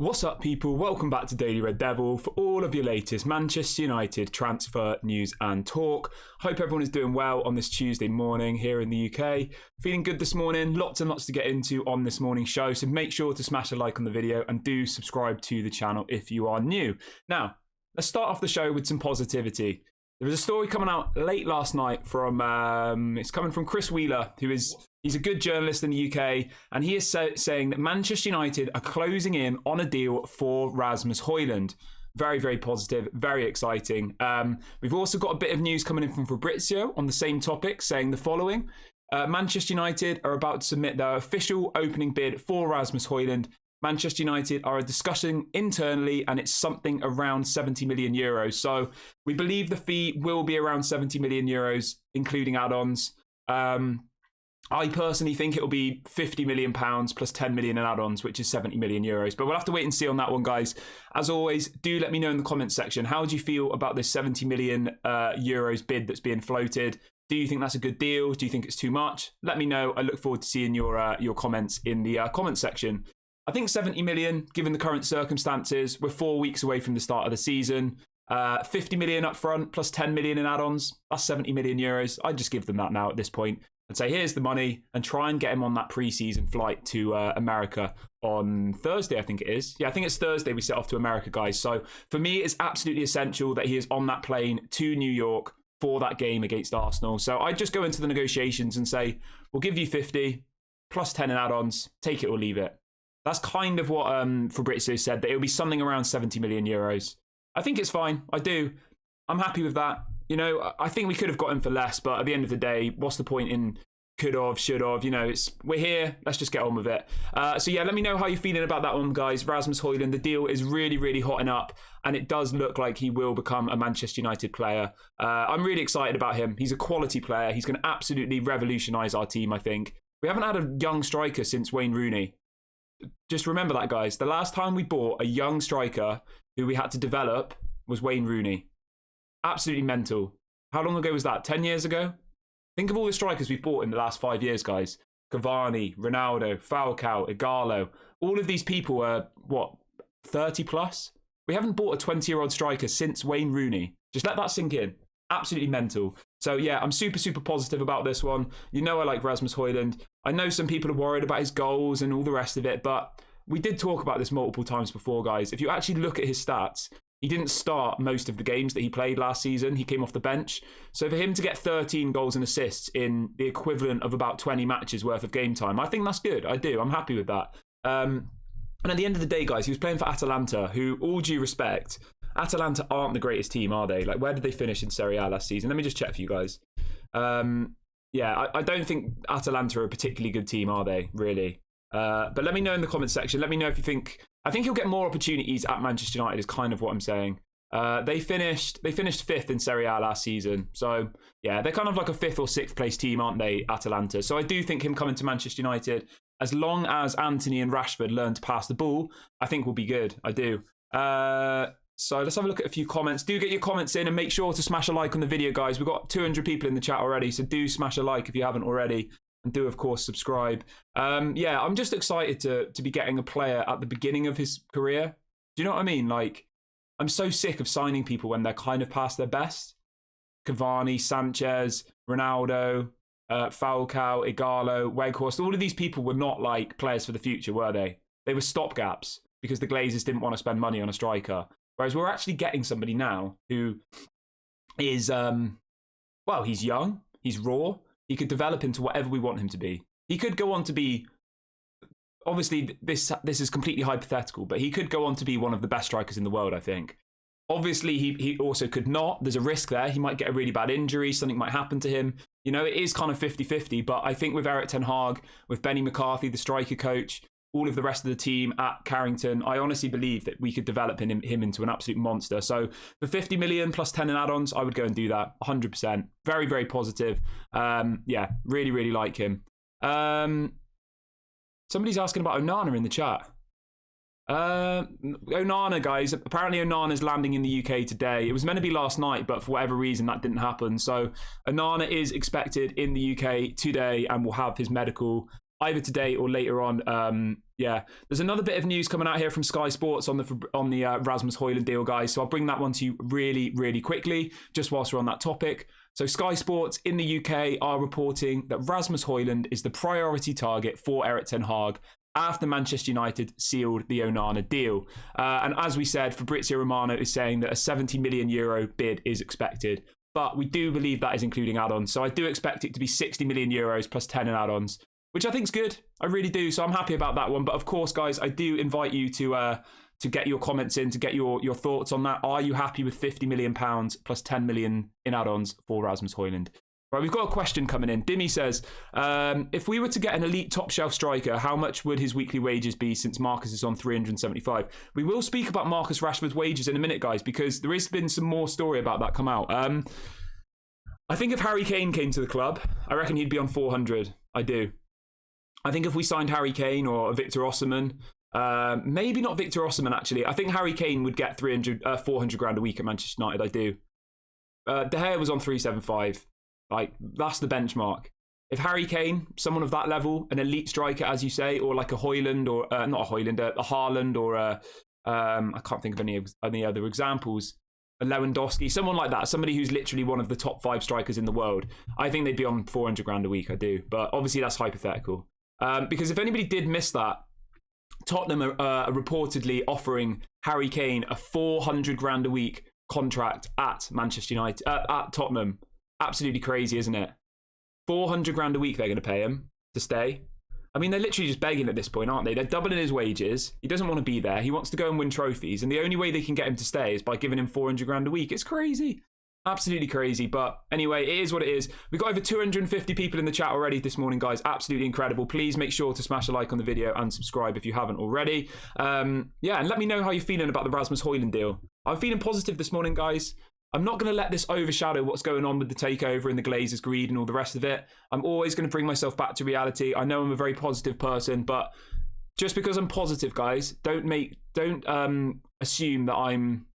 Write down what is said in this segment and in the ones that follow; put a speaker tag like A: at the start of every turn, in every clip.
A: What's up, people? Welcome back to Daily Red Devil for all of your latest Manchester United transfer news and talk. Hope everyone is doing well on this Tuesday morning here in the UK. Feeling good this morning. Lots and lots to get into on this morning's show, so make sure to smash a like on the video and do subscribe to the channel if you are new. Now, let's start off the show with some positivity. There was a story coming out late last night from, it's coming from Chris Wheeler, he's a good journalist in the UK, and he is saying that Manchester United are closing in on a deal for Rasmus Hojlund. Very, very positive, very exciting. We've also got a bit of news coming in from Fabrizio on the same topic, saying the following. Manchester United are about to submit their official opening bid for Rasmus Hojlund. Manchester United are discussing internally, and it's something around 70 million euros. So we believe the fee will be around 70 million euros, including add-ons. I personally think it'll be 50 million pounds plus 10 million in add-ons, which is 70 million euros. But we'll have to wait and see on that one, guys. As always, do let me know in the comments section. How do you feel about this 70 million euros bid that's being floated? Do you think that's a good deal? Do you think it's too much? Let me know. I look forward to seeing your comments in the comments section. I think 70 million, given the current circumstances, we're 4 weeks away from the start of the season. 50 million up front plus 10 million in add-ons, that's 70 million euros. I'd just give them that now at this point and say, here's the money, and try and get him on that pre-season flight to America on Thursday, I think it is. Yeah, I think it's Thursday we set off to America, guys. So for me, it's absolutely essential that he is on that plane to New York for that game against Arsenal. So I'd just go into the negotiations and say, we'll give you 50 plus 10 in add-ons, take it or leave it. That's kind of what Fabrizio said, that it'll be something around 70 million euros. I think it's fine. I do. I'm happy with that. You know, I think we could have got him for less, but at the end of the day, what's the point in could have, should have? You know, we're here. Let's just get on with it. So yeah, let me know how you're feeling about that one, guys. Rasmus Hojlund, the deal is really, really hotting up, and it does look like he will become a Manchester United player. I'm really excited about him. He's a quality player. He's going to absolutely revolutionise our team, I think. We haven't had a young striker since Wayne Rooney. Just remember that, guys. The last time we bought a young striker who we had to develop was Wayne Rooney. Absolutely mental. How long ago was that? 10 years ago? Think of all the strikers we've bought in the last 5 years, guys. Cavani, Ronaldo, Falcao, Ighalo. All of these people are, what, 30 plus? We haven't bought a 20-year-old striker since Wayne Rooney. Just let that sink in. Absolutely mental. So yeah, I'm super, super positive about this one. You know I like Rasmus Hojlund. I know some people are worried about his goals and all the rest of it, but we did talk about this multiple times before, guys. If you actually look at his stats, he didn't start most of the games that he played last season. He came off the bench. So for him to get 13 goals and assists in the equivalent of about 20 matches worth of game time, I think that's good. I do. I'm happy with that. And at the end of the day, guys, he was playing for Atalanta, who, all due respect, Atalanta aren't the greatest team, are they? Like, where did they finish in Serie A last season? Let me just check for you guys. Yeah, I don't think Atalanta are a particularly good team, are they, really? But let me know in the comments section. Let me know if you think... I think he'll get more opportunities at Manchester United is kind of what I'm saying. They finished fifth in Serie A last season. So, yeah, they're kind of like a 5th or 6th place team, aren't they, Atalanta? So I do think him coming to Manchester United, as long as Anthony and Rashford learn to pass the ball, I think will be good. I do. So let's have a look at a few comments. Do get your comments in and make sure to smash a like on the video, guys. We've got 200 people in the chat already, so do smash a like if you haven't already. And do, of course, subscribe. Yeah, I'm just excited to be getting a player at the beginning of his career. Do you know what I mean? Like, I'm so sick of signing people when they're kind of past their best. Cavani, Sanchez, Ronaldo, Falcao, Ighalo, Weghorst. All of these people were not like players for the future, were they? They were stopgaps because the Glazers didn't want to spend money on a striker. Whereas we're actually getting somebody now who is, well, he's young, he's raw, he could develop into whatever we want him to be. He could go on to be, obviously this is completely hypothetical, but he could go on to be one of the best strikers in the world, I think. Obviously, he also could not. There's a risk there. He might get a really bad injury, something might happen to him. You know, it is kind of 50-50, but I think with Eric Ten Hag, with Benny McCarthy, the striker coach, all of the rest of the team at Carrington, I honestly believe that we could develop him into an absolute monster. So for 50 million plus 10 in add-ons, I would go and do that 100%. Very, very positive. Yeah, really, really like him. Somebody's asking about Onana in the chat. Onana, guys, apparently Onana's landing in the UK today. It was meant to be last night, but for whatever reason that didn't happen. So Onana is expected in the UK today and will have his medical either today or later on. Yeah, there's another bit of news coming out here from Sky Sports on the Rasmus Hojlund deal, guys. So I'll bring that one to you really, really quickly, just whilst we're on that topic. So Sky Sports in the UK are reporting that Rasmus Hojlund is the priority target for Erik ten Hag after Manchester United sealed the Onana deal. And as we said, Fabrizio Romano is saying that a €70 million bid is expected. But we do believe that is including add-ons. So I do expect it to be €60 million plus 10 in add-ons, which I think is good. I really do. So I'm happy about that one. But of course, guys, I do invite you to get your comments in, to get your thoughts on that. Are you happy with £50 million plus 10 million in add-ons for Rasmus Hojlund? Right, we've got a question coming in. Dimmy says, if we were to get an elite top-shelf striker, how much would his weekly wages be since Marcus is on 375? We will speak about Marcus Rashford's wages in a minute, guys, because there has been some more story about that come out. I think if Harry Kane came to the club, I reckon he'd be on 400. I do. I think if we signed Harry Kane or Victor Osimhen, maybe not Victor Osimhen, actually. I think Harry Kane would get 400 grand a week at Manchester United, I do. De Gea was on 375. Like, that's the benchmark. If Harry Kane, someone of that level, an elite striker, as you say, or like a Hojlund, or not a Hojlund, a Haaland, or I can't think of any other examples, a Lewandowski, someone like that, somebody who's literally one of the top 5 strikers in the world, I think they'd be on 400 grand a week, I do. But obviously that's hypothetical. Because if anybody did miss that, Tottenham are reportedly offering Harry Kane a 400 grand a week contract at Manchester United, at Tottenham. Absolutely crazy, isn't it? 400 grand a week they're going to pay him to stay. I mean, they're literally just begging at this point, aren't they? They're doubling his wages. He doesn't want to be there. He wants to go and win trophies. And the only way they can get him to stay is by giving him 400 grand a week. It's crazy. Absolutely crazy. But anyway, it is what it is. We've got over 250 people in the chat already this morning, guys. Absolutely incredible. Please make sure to smash a like on the video and subscribe if you haven't already. Yeah, and let me know how you're feeling about the Rasmus Hojlund deal. I'm feeling positive this morning, guys. I'm not going to let this overshadow what's going on with the takeover and the Glazers' greed and all the rest of it. I'm always going to bring myself back to reality. I know I'm a very positive person, but just because I'm positive, guys, don't assume that I'm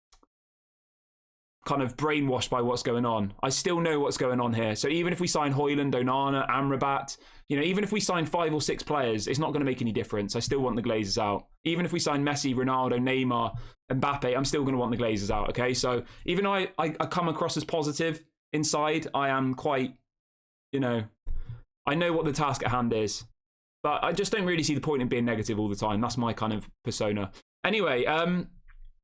A: kind of brainwashed by what's going on. I still know what's going on here. So even if we sign Hojlund, Onana, Amrabat, even if we sign 5 or 6 players, it's not going to make any difference. I still want the Glazers out. Even if we sign Messi, Ronaldo, Neymar, Mbappe, I'm still going to want the Glazers out, okay? So even though I come across as positive inside, I am quite, I know what the task at hand is. But I just don't really see the point in being negative all the time. That's my kind of persona. Anyway,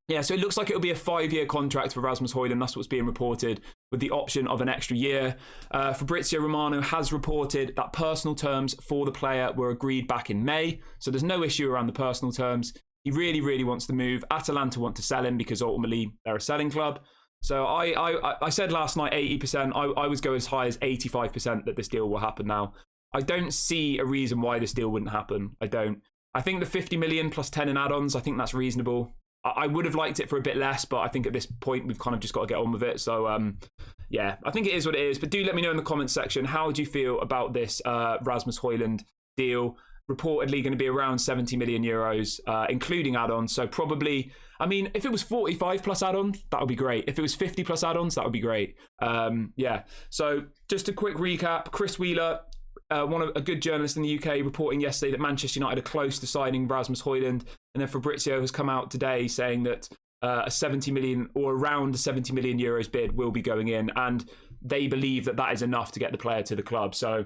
A: yeah, so it looks like it'll be a 5-year contract for Rasmus Hojlund. That's what's being reported, with the option of an extra year. Fabrizio Romano has reported that personal terms for the player were agreed back in May. So there's no issue around the personal terms. He really, really wants to move. Atalanta want to sell him because ultimately they're a selling club. So I said last night 80%. I would go as high as 85% that this deal will happen now. I don't see a reason why this deal wouldn't happen. I don't. I think the 50 million plus 10 in add-ons, I think that's reasonable. I would have liked it for a bit less, but I think at this point we've kind of just got to get on with it. So yeah, I think it is what it is. But do let me know in the comments section, how do you feel about this Rasmus Hojlund deal? Reportedly going to be around 70 million euros, including add-ons. So probably, I mean, if it was 45 plus add-ons, that would be great. If it was 50 plus add-ons, that would be great. Yeah. So just a quick recap. Chris Wheeler, a good journalist in the UK, reporting yesterday that Manchester United are close to signing Rasmus Hojlund. And then Fabrizio has come out today saying that a 70 million or around 70 million euros bid will be going in. And they believe that that is enough to get the player to the club. So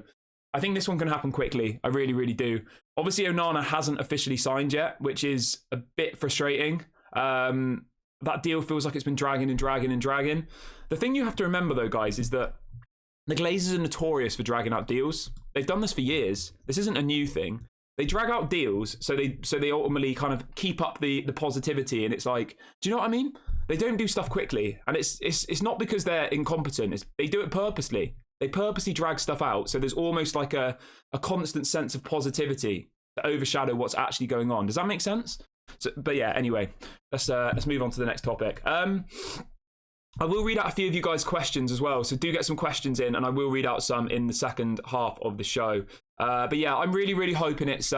A: I think this one can happen quickly. I really, really do. Obviously, Onana hasn't officially signed yet, which is a bit frustrating. That deal feels like it's been dragging and dragging and dragging. The thing you have to remember, though, guys, is that the Glazers are notorious for dragging out deals. They've done this for years. This isn't a new thing. They drag out deals, so they ultimately kind of keep up the positivity. And it's like, do you know what I mean? They don't do stuff quickly, and it's not because they're incompetent. They do it purposely. They purposely drag stuff out, so there's almost like a constant sense of positivity to overshadow what's actually going on. Does that make sense? So, but yeah, anyway, let's move on to the next topic. I will read out a few of you guys' questions as well, so do get some questions in, and I will read out some in the second half of the show. But yeah, I'm really, really hoping it's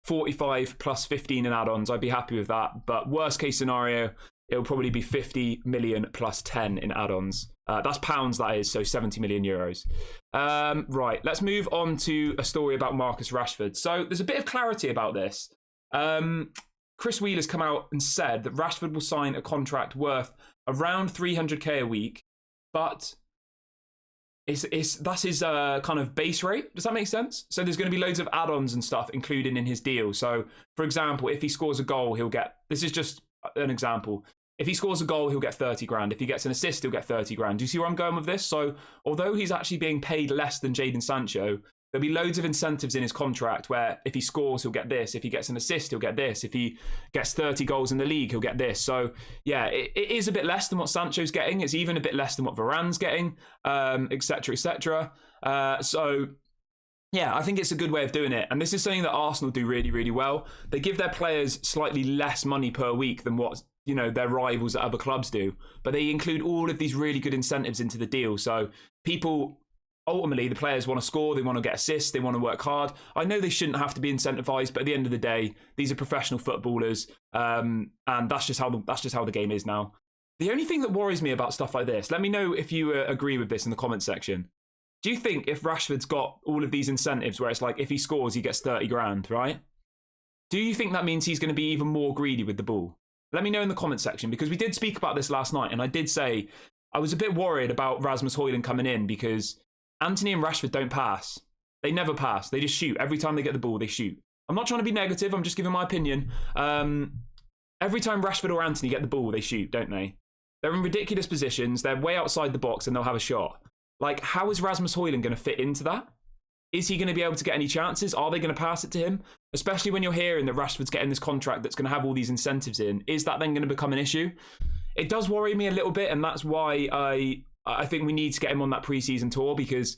A: 45 plus 15 in add-ons. I'd be happy with that. But worst case scenario, it'll probably be 50 million plus 10 in add-ons. That's pounds, that is, so 70 million euros. Right, let's move on to a story about Marcus Rashford. So there's a bit of clarity about this. Chris Wheeler's come out and said that Rashford will sign a contract worth around 300k a week, but that's his kind of base rate. Does that make sense? So there's going to be loads of add-ons and stuff included in his deal. So, for example, if he scores a goal, he'll get, this is just an example, if he scores a goal, he'll get 30 grand. If he gets an assist, he'll get 30 grand. Do you see where I'm going with this? So although he's actually being paid less than Jadon Sancho, there'll be loads of incentives in his contract where if he scores, he'll get this. If he gets an assist, he'll get this. If he gets 30 goals in the league, he'll get this. So yeah, it is a bit less than what Sancho's getting. It's even a bit less than what Varane's getting, etc., etc. So yeah, I think it's a good way of doing it. And this is something that Arsenal do really, really well. They give their players slightly less money per week than what, you know, their rivals at other clubs do. But they include all of these really good incentives into the deal. So people, ultimately, the players want to score, they want to get assists, they want to work hard. I know they shouldn't have to be incentivized, but at the end of the day, these are professional footballers. And that's just how the game is now. The only thing that worries me about stuff like this, let me know if you agree with this in the comment section. Do you think if Rashford's got all of these incentives where it's like if he scores, he gets 30 grand, right? Do you think that means he's going to be even more greedy with the ball? Let me know in the comment section, because we did speak about this last night, and I did say I was a bit worried about Rasmus Hojlund coming in because Antony and Rashford don't pass. They never pass. They just shoot. Every time they get the ball, they shoot. I'm not trying to be negative. I'm just giving my opinion. Every time Rashford or Antony get the ball, they shoot, don't they? They're in ridiculous positions. They're way outside the box and they'll have a shot. Like, how is Rasmus Hojlund going to fit into that? Is he going to be able to get any chances? Are they going to pass it to him? Especially when you're hearing that Rashford's getting this contract that's going to have all these incentives in. Is that then going to become an issue? It does worry me a little bit, and that's why I think we need to get him on that pre-season tour, because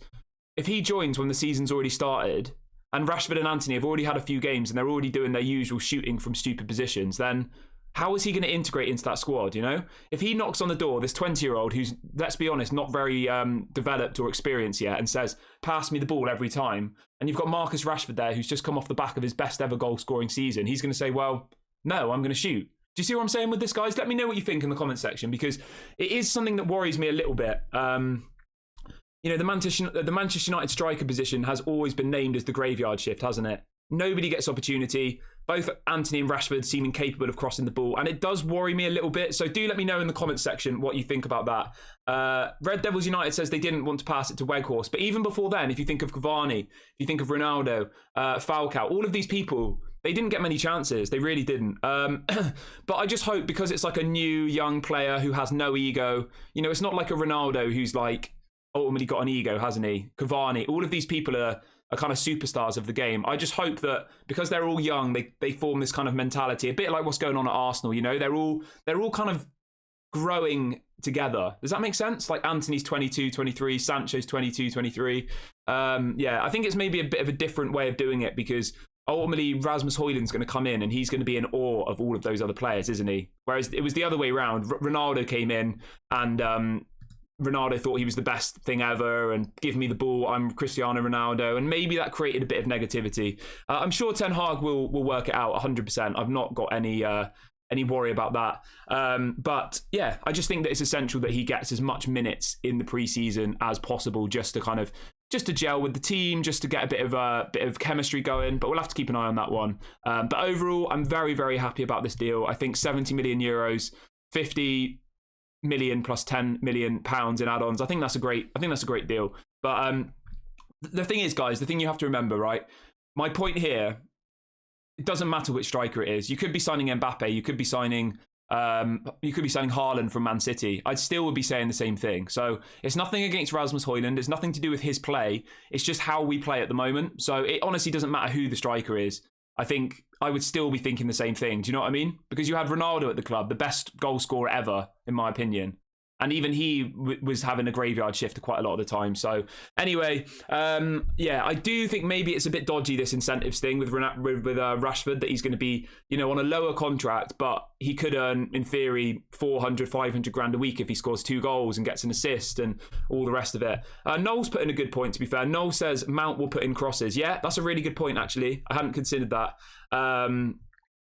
A: if he joins when the season's already started and Rashford and Antony have already had a few games and they're already doing their usual shooting from stupid positions, then how is he going to integrate into that squad, you know? If he knocks on the door, this 20-year-old who's, let's be honest, not very developed or experienced yet, and says, pass me the ball every time, and you've got Marcus Rashford there who's just come off the back of his best ever goal-scoring season, he's going to say, well, no, I'm going to shoot. Do you see what I'm saying with this, guys? Let me know what you think in the comment section, because it is something that worries me a little bit. You know, the Manchester United striker position has always been named as the graveyard shift, hasn't it? Nobody gets opportunity. Both Antony and Rashford seem incapable of crossing the ball, and it does worry me a little bit. So do let me know in the comment section what you think about that. Red Devils United says they didn't want to pass it to Weghorst, but even before then, if you think of Cavani, if you think of Ronaldo, Falcao, all of these people, they didn't get many chances. They really didn't. But I just hope, because it's like a new young player who has no ego. You know, it's not like a Ronaldo who's like ultimately got an ego, hasn't he? Cavani, all of these people are kind of superstars of the game. I just hope that because they're all young, they form this kind of mentality, a bit like what's going on at Arsenal. You know, they're all kind of growing together. Does that make sense? Like Antony's 22, 23, Sancho's 22, 23. Yeah, I think it's maybe a bit of a different way of doing it, because ultimately Rasmus Hojlund's going to come in and he's going to be in awe of all of those other players, isn't he? Whereas it was the other way around. Ronaldo came in and Ronaldo thought he was the best thing ever and give me the ball, I'm Cristiano Ronaldo, and maybe that created a bit of negativity. I'm sure Ten Hag will work it out 100%. I've not got any worry about that. But yeah, I just think that it's essential that he gets as much minutes in the preseason as possible, just to gel with the team, just to get a bit of chemistry going. But we'll have to keep an eye on that one. But overall, I'm very, very happy about this deal. I think 70 million euros, 50 million plus 10 million pounds in add-ons. I think that's a great deal. But the thing is, guys, the thing you have to remember, right? My point here, it doesn't matter which striker it is. You could be signing Mbappe, you could be signing Haaland from Man City. I still would be saying the same thing. So it's nothing against Rasmus Hojlund. It's nothing to do with his play. It's just how we play at the moment. So it honestly doesn't matter who the striker is. I think I would still be thinking the same thing. Do you know what I mean? Because you had Ronaldo at the club, the best goal scorer ever, in my opinion. And even he was having a graveyard shift quite a lot of the time. So anyway, yeah, I do think maybe it's a bit dodgy, this incentives thing with Rashford, that he's going to be, you know, on a lower contract, but he could earn, in theory, 400, 500 grand a week if he scores 2 goals and gets an assist and all the rest of it. Noel's put in a good point, to be fair. Noel says Mount will put in crosses. Yeah, that's a really good point, actually. I hadn't considered that.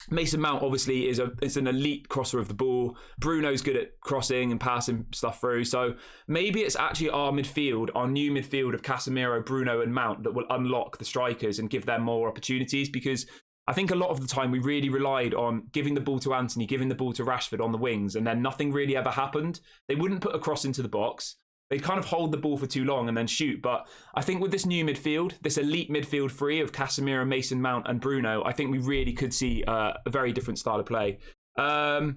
A: Mason Mount obviously is an elite crosser of the ball. Bruno's good at crossing and passing stuff through. So maybe it's actually our midfield, our new midfield of Casemiro, Bruno and Mount that will unlock the strikers and give them more opportunities, because I think a lot of the time we really relied on giving the ball to Antony, giving the ball to Rashford on the wings, and then nothing really ever happened. They wouldn't put a cross into the box. They'd kind of hold the ball for too long and then shoot. But I think with this new midfield, this elite midfield three of Casemiro, Mason Mount and Bruno, I think we really could see a very different style of play. So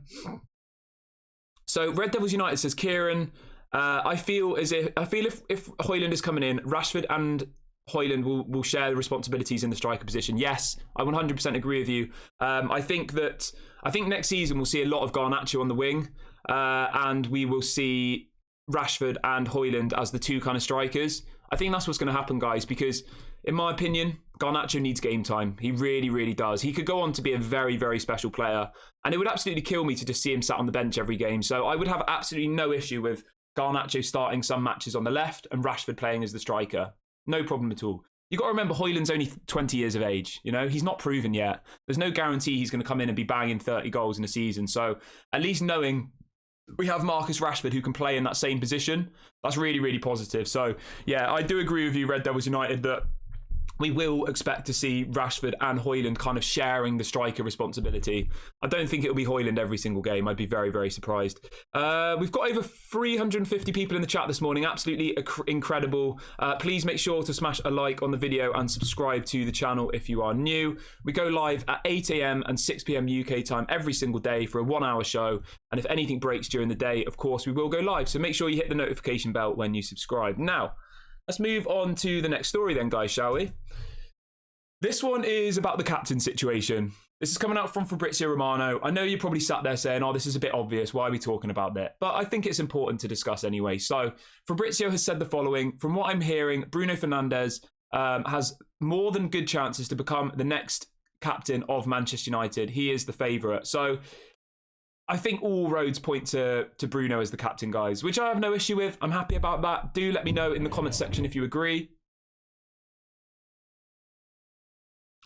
A: Red Devils United says, Kieran, I feel if Hojlund is coming in, Rashford and Hojlund will share the responsibilities in the striker position. Yes, I 100% agree with you. I think next season we'll see a lot of Garnacho on the wing, and we will see Rashford and Hojlund as the two kind of strikers. I think that's what's going to happen, guys, because in my opinion, Garnacho needs game time. He really, really does. He could go on to be a very, very special player, and it would absolutely kill me to just see him sat on the bench every game. So I would have absolutely no issue with Garnacho starting some matches on the left and Rashford playing as the striker. No problem at all. You've got to remember, Hojlund's only 20 years of age. You know, he's not proven yet. There's no guarantee he's going to come in and be banging 30 goals in a season. So at least knowing we have Marcus Rashford who can play in that same position, that's really, really positive. So yeah, I do agree with you, Red Devils United, that we will expect to see Rashford and Hojlund kind of sharing the striker responsibility. I don't think it'll be Hojlund every single game. I'd be very, very surprised. We've got over 350 people in the chat this morning. Absolutely incredible. Please make sure to smash a like on the video and subscribe to the channel if you are new. We go live at 8 a.m. and 6 p.m. UK time every single day for a 1-hour show. And if anything breaks during the day, of course, we will go live. So make sure you hit the notification bell when you subscribe. Now, let's move on to the next story then, guys, shall we? This one is about the captain situation. This is coming out from Fabrizio Romano. I know you're probably sat there saying, oh, this is a bit obvious. Why are we talking about that? But I think it's important to discuss anyway. So Fabrizio has said the following. From what I'm hearing, Bruno Fernandes has more than good chances to become the next captain of Manchester United. He is the favourite. So I think all roads point to Bruno as the captain, guys, which I have no issue with. I'm happy about that. Do let me know in the comments section if you agree.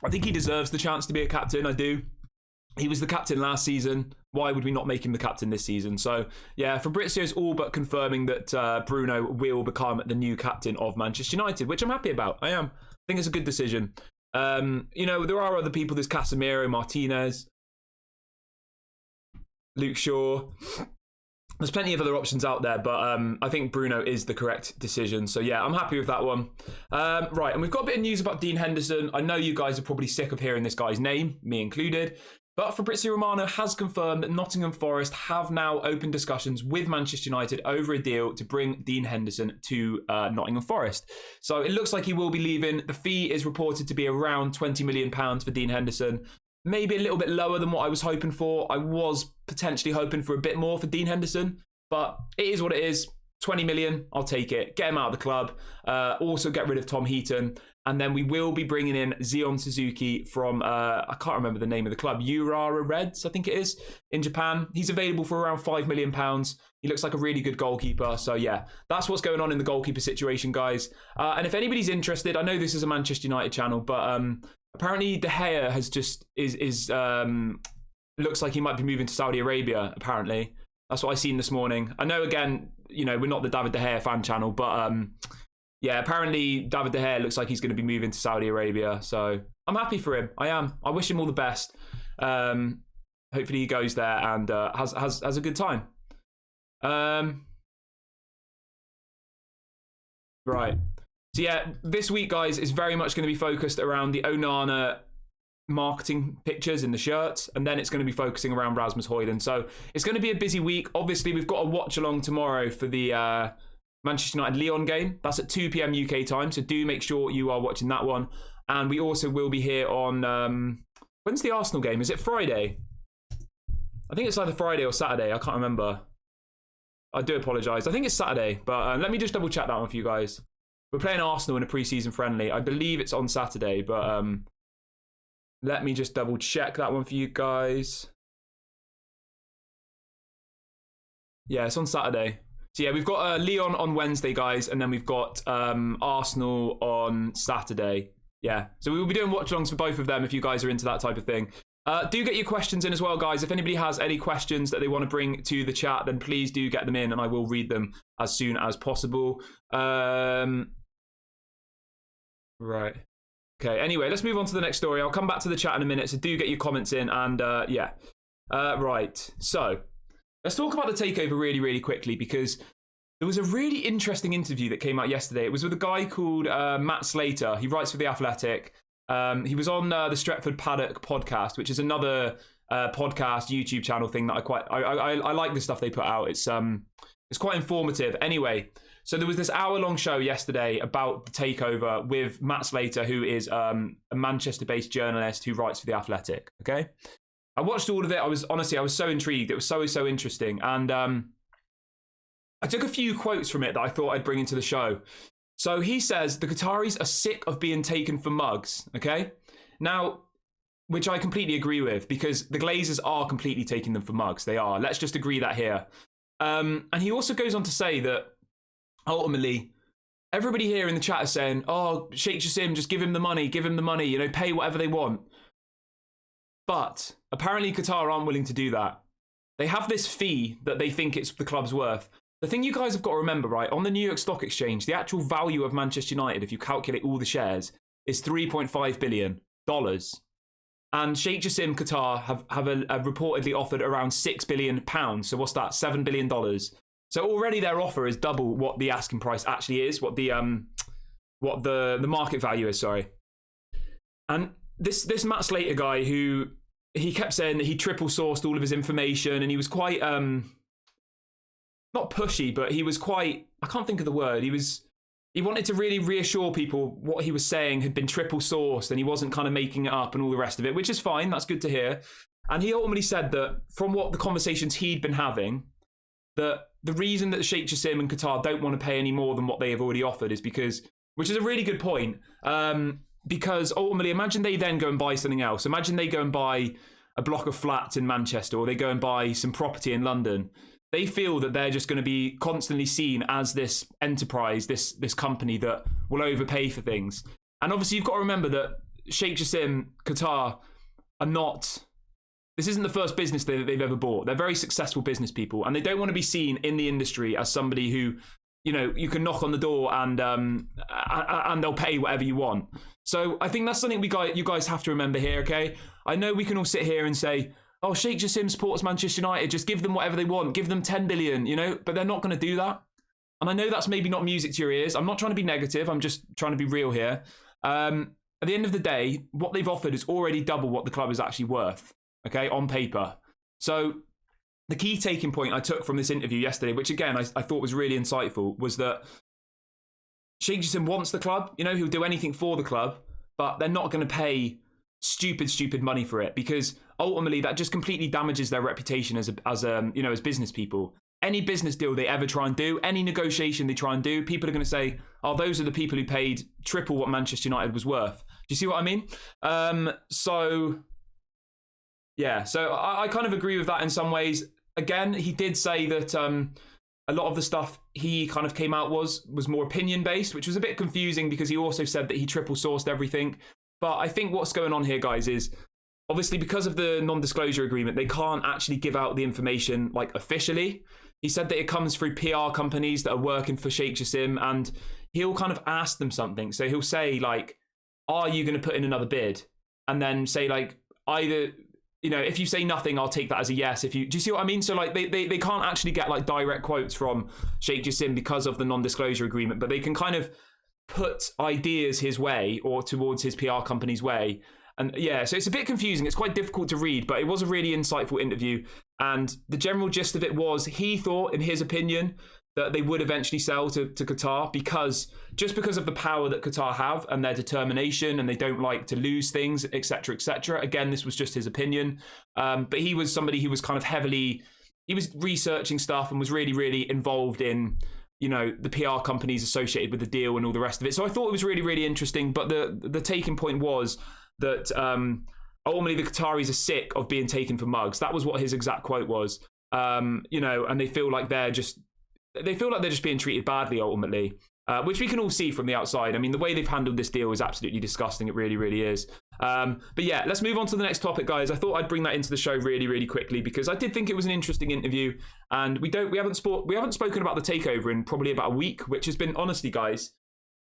A: I think he deserves the chance to be a captain. I do. He was the captain last season. Why would we not make him the captain this season? So, yeah, Fabrizio's all but confirming that Bruno will become the new captain of Manchester United, which I'm happy about. I am. I think it's a good decision. You know, there are other people. There's Casemiro, Martinez, Luke Shaw. There's plenty of other options out there, but I think Bruno is the correct decision. So yeah, I'm happy with that one. Right, and we've got a bit of news about Dean Henderson. I know you guys are probably sick of hearing this guy's name, me included. But Fabrizio Romano has confirmed that Nottingham Forest have now opened discussions with Manchester United over a deal to bring Dean Henderson to Nottingham Forest. So it looks like he will be leaving. The fee is reported to be around £20 million for Dean Henderson. Maybe a little bit lower than what I was hoping for. I was potentially hoping for a bit more for Dean Henderson, but it is what it is. 20 million, I'll take it. Get him out of the club. Also get rid of Tom Heaton. And then we will be bringing in Zion Suzuki from, I can't remember the name of the club, Urara Reds, I think it is, in Japan. He's available for around £5 million. He looks like a really good goalkeeper. So yeah, that's what's going on in the goalkeeper situation, guys. And if anybody's interested, I know this is a Manchester United channel, but apparently De Gea has just, looks like he might be moving to Saudi Arabia, apparently. That's what I seen this morning. I know, again, you know, we're not the David De Gea fan channel, but yeah, apparently David De Gea looks like he's going to be moving to Saudi Arabia. So I'm happy for him. I am. I wish him all the best. Hopefully he goes there and has a good time. Right. So yeah, this week, guys, is very much going to be focused around the Onana marketing pictures in the shirts, and then it's going to be focusing around Rasmus Hojlund. So it's going to be a busy week. Obviously, we've got a watch along tomorrow for the Manchester United Lyon game. That's at 2 p.m. UK time, so do make sure you are watching that one. And we also will be here on when's the Arsenal game? Is it Friday? I think it's either Friday or Saturday. I can't remember. I do apologise. I think it's Saturday, but let me just double check that one for you guys. We're playing Arsenal in a pre-season friendly. I believe it's on Saturday, but let me just double check that one for you guys. Yeah, it's on Saturday. So yeah, we've got Lyon on Wednesday, guys, and then we've got Arsenal on Saturday. Yeah, so we will be doing watch-alongs for both of them if you guys are into that type of thing. Do get your questions in as well, guys. If anybody has any questions that they want to bring to the chat, then please do get them in and I will read them as soon as possible. Right. Okay, anyway, let's move on to the next story. I'll come back to the chat in a minute, so do get your comments in. And yeah. Right, so let's talk about the takeover really, really quickly, because there was a really interesting interview that came out yesterday. It was with a guy called Matt Slater. He writes for The Athletic. He was on the Stretford Paddock podcast, which is another podcast, YouTube channel thing that I like the stuff they put out. It's quite informative. Anyway, so there was this hour-long show yesterday about the takeover with Matt Slater, who is a Manchester-based journalist who writes for The Athletic. Okay, I watched all of it. I was so intrigued. It was so interesting, and I took a few quotes from it that I thought I'd bring into the show. So he says the Qataris are sick of being taken for mugs, okay? Now, which I completely agree with, because the Glazers are completely taking them for mugs. They are. Let's just agree that here. And he also goes on to say that, ultimately, everybody here in the chat is saying, oh, Sheikh Jassim, just give him the money, you know, pay whatever they want. But apparently Qatar aren't willing to do that. They have this fee that they think it's the club's worth. The thing you guys have got to remember, right, on the New York Stock Exchange, the actual value of Manchester United, if you calculate all the shares, is $3.5 billion. And Sheikh Jassim Qatar have reportedly offered around £6 billion. So what's that? $7 billion. So already their offer is double what the asking price actually is, what the market value is, sorry. And this Matt Slater guy, who he kept saying that he triple sourced all of his information, and he was quite not pushy, but he was quite, I can't think of the word. He wanted to really reassure people what he was saying had been triple sourced and he wasn't kind of making it up and all the rest of it, which is fine. That's good to hear. And he ultimately said that from what the conversations he'd been having, that the reason that Sheikh Jassim and Qatar don't want to pay any more than what they have already offered is because, which is a really good point, because ultimately, imagine they then go and buy something else. Imagine they go and buy a block of flats in Manchester, or they go and buy some property in London. They feel that they're just going to be constantly seen as this enterprise, this company that will overpay for things. And obviously, you've got to remember that Sheikh Jassim, Qatar, are not. This isn't the first business they've ever bought. They're very successful business people, and they don't want to be seen in the industry as somebody who, you know, you can knock on the door and they'll pay whatever you want. So I think that's something you guys have to remember here. Okay, I know we can all sit here and say, oh, Sheikh Jassim supports Manchester United, just give them whatever they want, give them 10 billion, you know, but they're not going to do that. And I know that's maybe not music to your ears. I'm not trying to be negative. I'm just trying to be real here. At the end of the day, what they've offered is already double what the club is actually worth, okay, on paper. So the key taking point I took from this interview yesterday, which again, I thought was really insightful, was that Sheikh Jassim wants the club, you know, he'll do anything for the club, but they're not going to pay stupid money for it, because ultimately that just completely damages their reputation as business people. Any business deal they ever try and do, any negotiation they try and do, people are going to say, oh, those are the people who paid triple what Manchester United was worth. Do you see what I mean? So I kind of agree with that in some ways. Again, he did say that a lot of the stuff he kind of came out was more opinion based, which was a bit confusing because he also said that he triple sourced everything. But I think what's going on here, guys, is obviously because of the non-disclosure agreement, they can't actually give out the information like officially. He said that it comes through PR companies that are working for Sheikh Jassim, and he'll kind of ask them something. So he'll say like, are you going to put in another bid? And then say like, either, you know, if you say nothing, I'll take that as a yes. Do you see what I mean? So like they can't actually get like direct quotes from Sheikh Jassim because of the non-disclosure agreement, but they can kind of put ideas his way or towards his PR company's way. And yeah, so it's a bit confusing. It's quite difficult to read, but it was a really insightful interview. And the general gist of it was he thought, in his opinion, that they would eventually sell to Qatar because of the power that Qatar have and their determination, and they don't like to lose things, etc., etc. Again, this was just his opinion. But he was somebody who was kind of he was researching stuff and was really, really involved in, you know, the PR companies associated with the deal and all the rest of it. So I thought it was really, really interesting. But the taking point was that ultimately the Qataris are sick of being taken for mugs. That was what his exact quote was. You know, and they feel like they're just being treated badly ultimately. which we can all see from the outside. I mean, the way they've handled this deal is absolutely disgusting. It really, really is. But yeah, let's move on to the next topic, guys. I thought I'd bring that into the show really, really quickly because I did think it was an interesting interview, and we haven't spoken about the takeover in probably about a week, which has been, honestly, guys,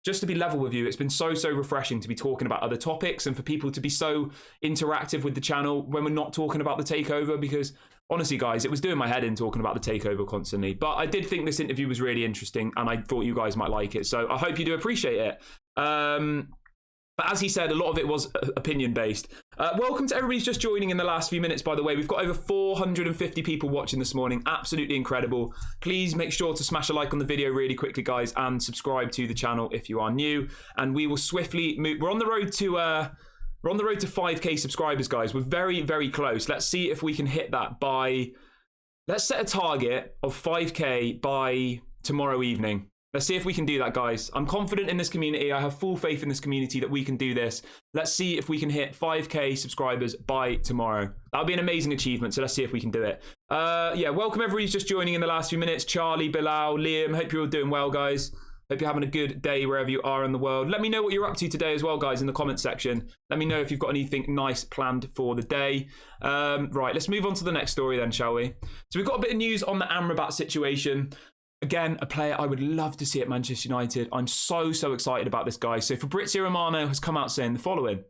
A: just to be level with you, it's been so refreshing to be talking about other topics and for people to be so interactive with the channel when we're not talking about the takeover, because honestly, guys, it was doing my head in talking about the takeover constantly. But I did think this interview was really interesting and I thought you guys might like it. So I hope you do appreciate it. But as he said, a lot of it was opinion-based. Welcome to everybody who's just joining in the last few minutes, by the way. We've got over 450 people watching this morning. Absolutely incredible. Please make sure to smash a like on the video really quickly, guys, and subscribe to the channel if you are new. And we will swiftly move. We're on the road to 5K subscribers, guys. We're very, very close. Let's see if we can hit that by... Let's set a target of 5K by tomorrow evening. Let's see if we can do that, guys. I'm confident in this community. I have full faith in this community that we can do this. Let's see if we can hit 5K subscribers by tomorrow. That'll be an amazing achievement, so let's see if we can do it. Yeah, welcome everybody who's just joining in the last few minutes. Charlie, Bilal, Liam, hope you're all doing well, guys. Hope you're having a good day wherever you are in the world. Let me know what you're up to today as well, guys, in the comments section. Let me know if you've got anything nice planned for the day. Right, let's move on to the next story then, shall we? So we've got a bit of news on the Amrabat situation. Again, a player I would love to see at Manchester United. I'm so excited about this guy. So Fabrizio Romano has come out saying the following.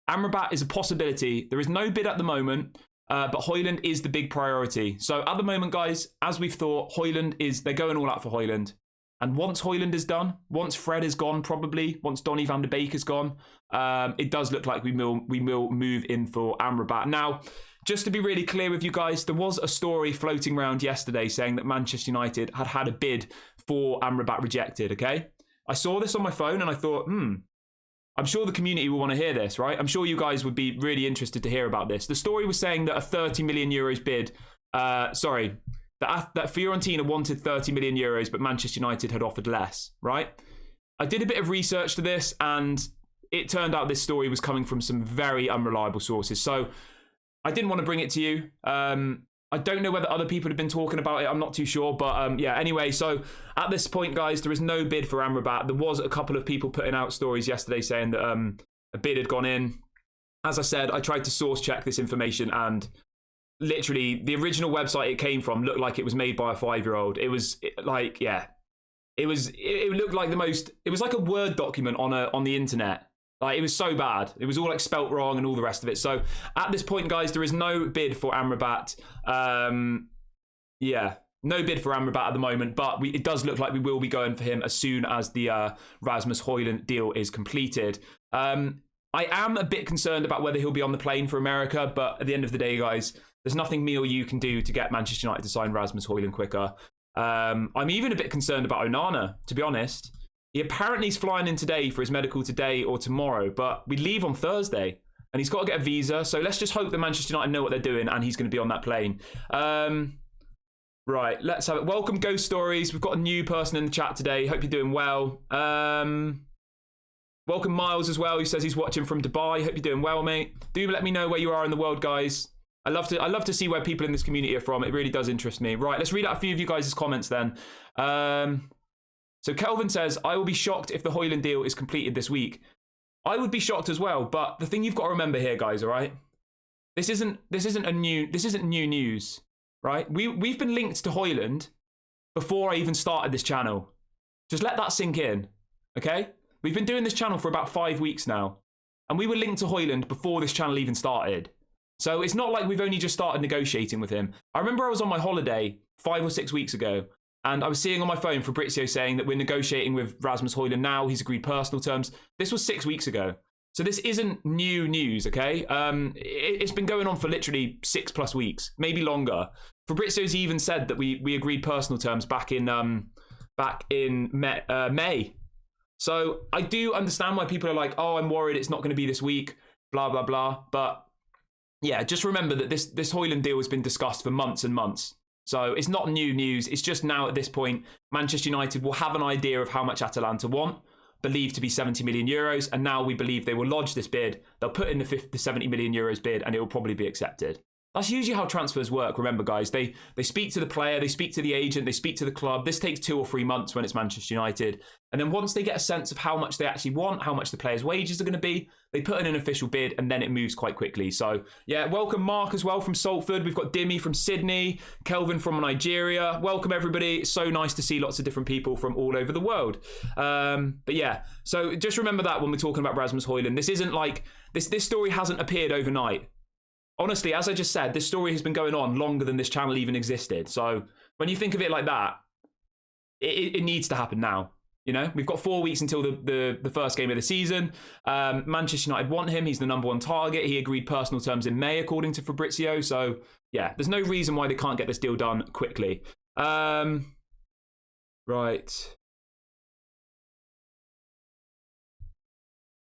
A: Amrabat is a possibility. There is no bid at the moment, but Hojlund is the big priority. So at the moment, guys, as we've thought, they're going all out for Hojlund. And once Hojlund is done, once Fred is gone probably, once Donny van de Beek is gone, it does look like we will move in for Amrabat. Now, just to be really clear with you guys, there was a story floating around yesterday saying that Manchester United had a bid for Amrabat rejected, okay? I saw this on my phone and I thought, I'm sure the community will want to hear this, right? I'm sure you guys would be really interested to hear about this. The story was saying that a 30 million euros bid, that Fiorentina wanted 30 million euros, but Manchester United had offered less, right? I did a bit of research to this and it turned out this story was coming from some very unreliable sources. So I didn't want to bring it to you. I don't know whether other people have been talking about it. I'm not too sure. But yeah, anyway, so at this point, guys, there is no bid for Amrabat. There was a couple of people putting out stories yesterday saying that a bid had gone in. As I said, I tried to source check this information and literally the original website it came from looked like it was made by a 5-year-old. It was like, yeah, it looked like it was like a Word document on the internet. Like, it was so bad. It was all like spelt wrong and all the rest of it. So at this point, guys, there is no bid for Amrabat. Yeah, no bid for Amrabat at the moment, but it does look like we will be going for him as soon as the Rasmus Hojlund deal is completed. I am a bit concerned about whether he'll be on the plane for America, but at the end of the day, guys, there's nothing me or you can do to get Manchester United to sign Rasmus Hojlund quicker. I'm even a bit concerned about Onana, to be honest. He apparently is flying in today for his medical today or tomorrow, but we leave on Thursday and he's got to get a visa. So let's just hope that Manchester United know what they're doing and he's going to be on that plane. Right, let's have it. Welcome, Ghost Stories. We've got a new person in the chat today. Hope you're doing well. Welcome, Miles, as well. He says he's watching from Dubai. Hope you're doing well, mate. Do let me know where you are in the world, guys. I love to see where people in this community are from. It really does interest me. Right, let's read out a few of you guys' comments then. So Kelvin says, I will be shocked if the Hojlund deal is completed this week. I would be shocked as well, but the thing you've got to remember here, guys, all right? This isn't new news, right? We've been linked to Hojlund before I even started this channel. Just let that sink in, okay? We've been doing this channel for about 5 weeks now, and we were linked to Hojlund before this channel even started. So it's not like we've only just started negotiating with him. I remember I was on my holiday 5 or 6 weeks ago, and I was seeing on my phone Fabrizio saying that we're negotiating with Rasmus Hojlund now. He's agreed personal terms. This was 6 weeks ago. So this isn't new news, okay? It's been going on for literally 6+ weeks, maybe longer. Fabrizio's even said that we agreed personal terms back in May. So I do understand why people are like, oh, I'm worried it's not going to be this week, blah, blah, blah. But yeah, just remember that this Hojlund deal has been discussed for months and months. So it's not new news. It's just now at this point, Manchester United will have an idea of how much Atalanta want, believed to be 70 million euros. And now we believe they will lodge this bid. They'll put in the 70 million euros bid and it will probably be accepted. That's usually how transfers work. Remember, guys, they speak to the player, they speak to the agent, they speak to the club. This takes 2 or 3 months when it's Manchester United. And then once they get a sense of how much they actually want, how much the players' wages are going to be, they put in an official bid, and then it moves quite quickly. So, yeah, welcome Mark as well from Salford. We've got Dimmy from Sydney, Kelvin from Nigeria. Welcome, everybody. It's so nice to see lots of different people from all over the world. But yeah, so just remember that when we're talking about Rasmus Hojlund. This isn't like, this story hasn't appeared overnight. Honestly, as I just said, this story has been going on longer than this channel even existed. So when you think of it like that, it needs to happen now. You know, we've got 4 weeks until the first game of the season. Manchester United want him. He's the #1 target. He agreed personal terms in May, according to Fabrizio. So yeah, there's no reason why they can't get this deal done quickly. Right.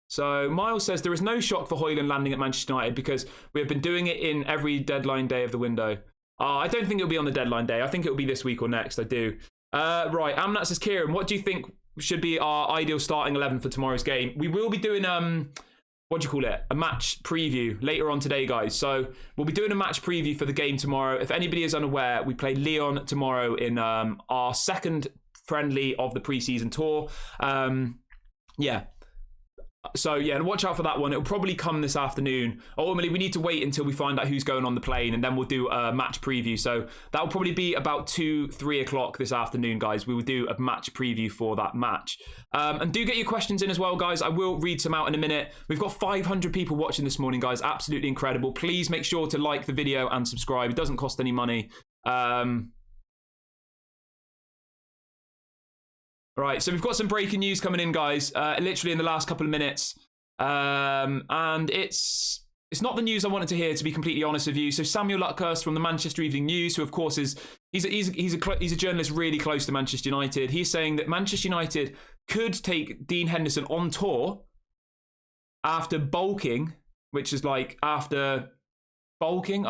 A: So Miles says, there is no shock for Hojlund landing at Manchester United because we have been doing it in every deadline day of the window. I don't think it'll be on the deadline day. I think it'll be this week or next. I do. Right. Amnat says, Kieran, what do you think should be our ideal starting 11 for tomorrow's game? We will be doing, what do you call it? A match preview later on today, guys. So we'll be doing a match preview for the game tomorrow. If anybody is unaware, we play Lyon tomorrow in our second friendly of the preseason tour. Yeah. So yeah, watch out for that one. It'll probably come this afternoon. Ultimately, we need to wait until we find out who's going on the plane, and then we'll do a match preview. So that'll probably be about 2-3 o'clock this afternoon, guys. We will do a match preview for that match. And do get your questions in as well, guys. I will read some out in a minute. We've got 500 people watching this morning, guys. Absolutely incredible. Please make sure to like the video and subscribe. It doesn't cost any money. Right, so we've got some breaking news coming in, guys, literally in the last couple of minutes. And it's not the news I wanted to hear, to be completely honest with you. So Samuel Luckhurst from the Manchester Evening News, who of course he's a journalist really close to Manchester United. He's saying that Manchester United could take Dean Henderson on tour after bulking, which is like after bulking.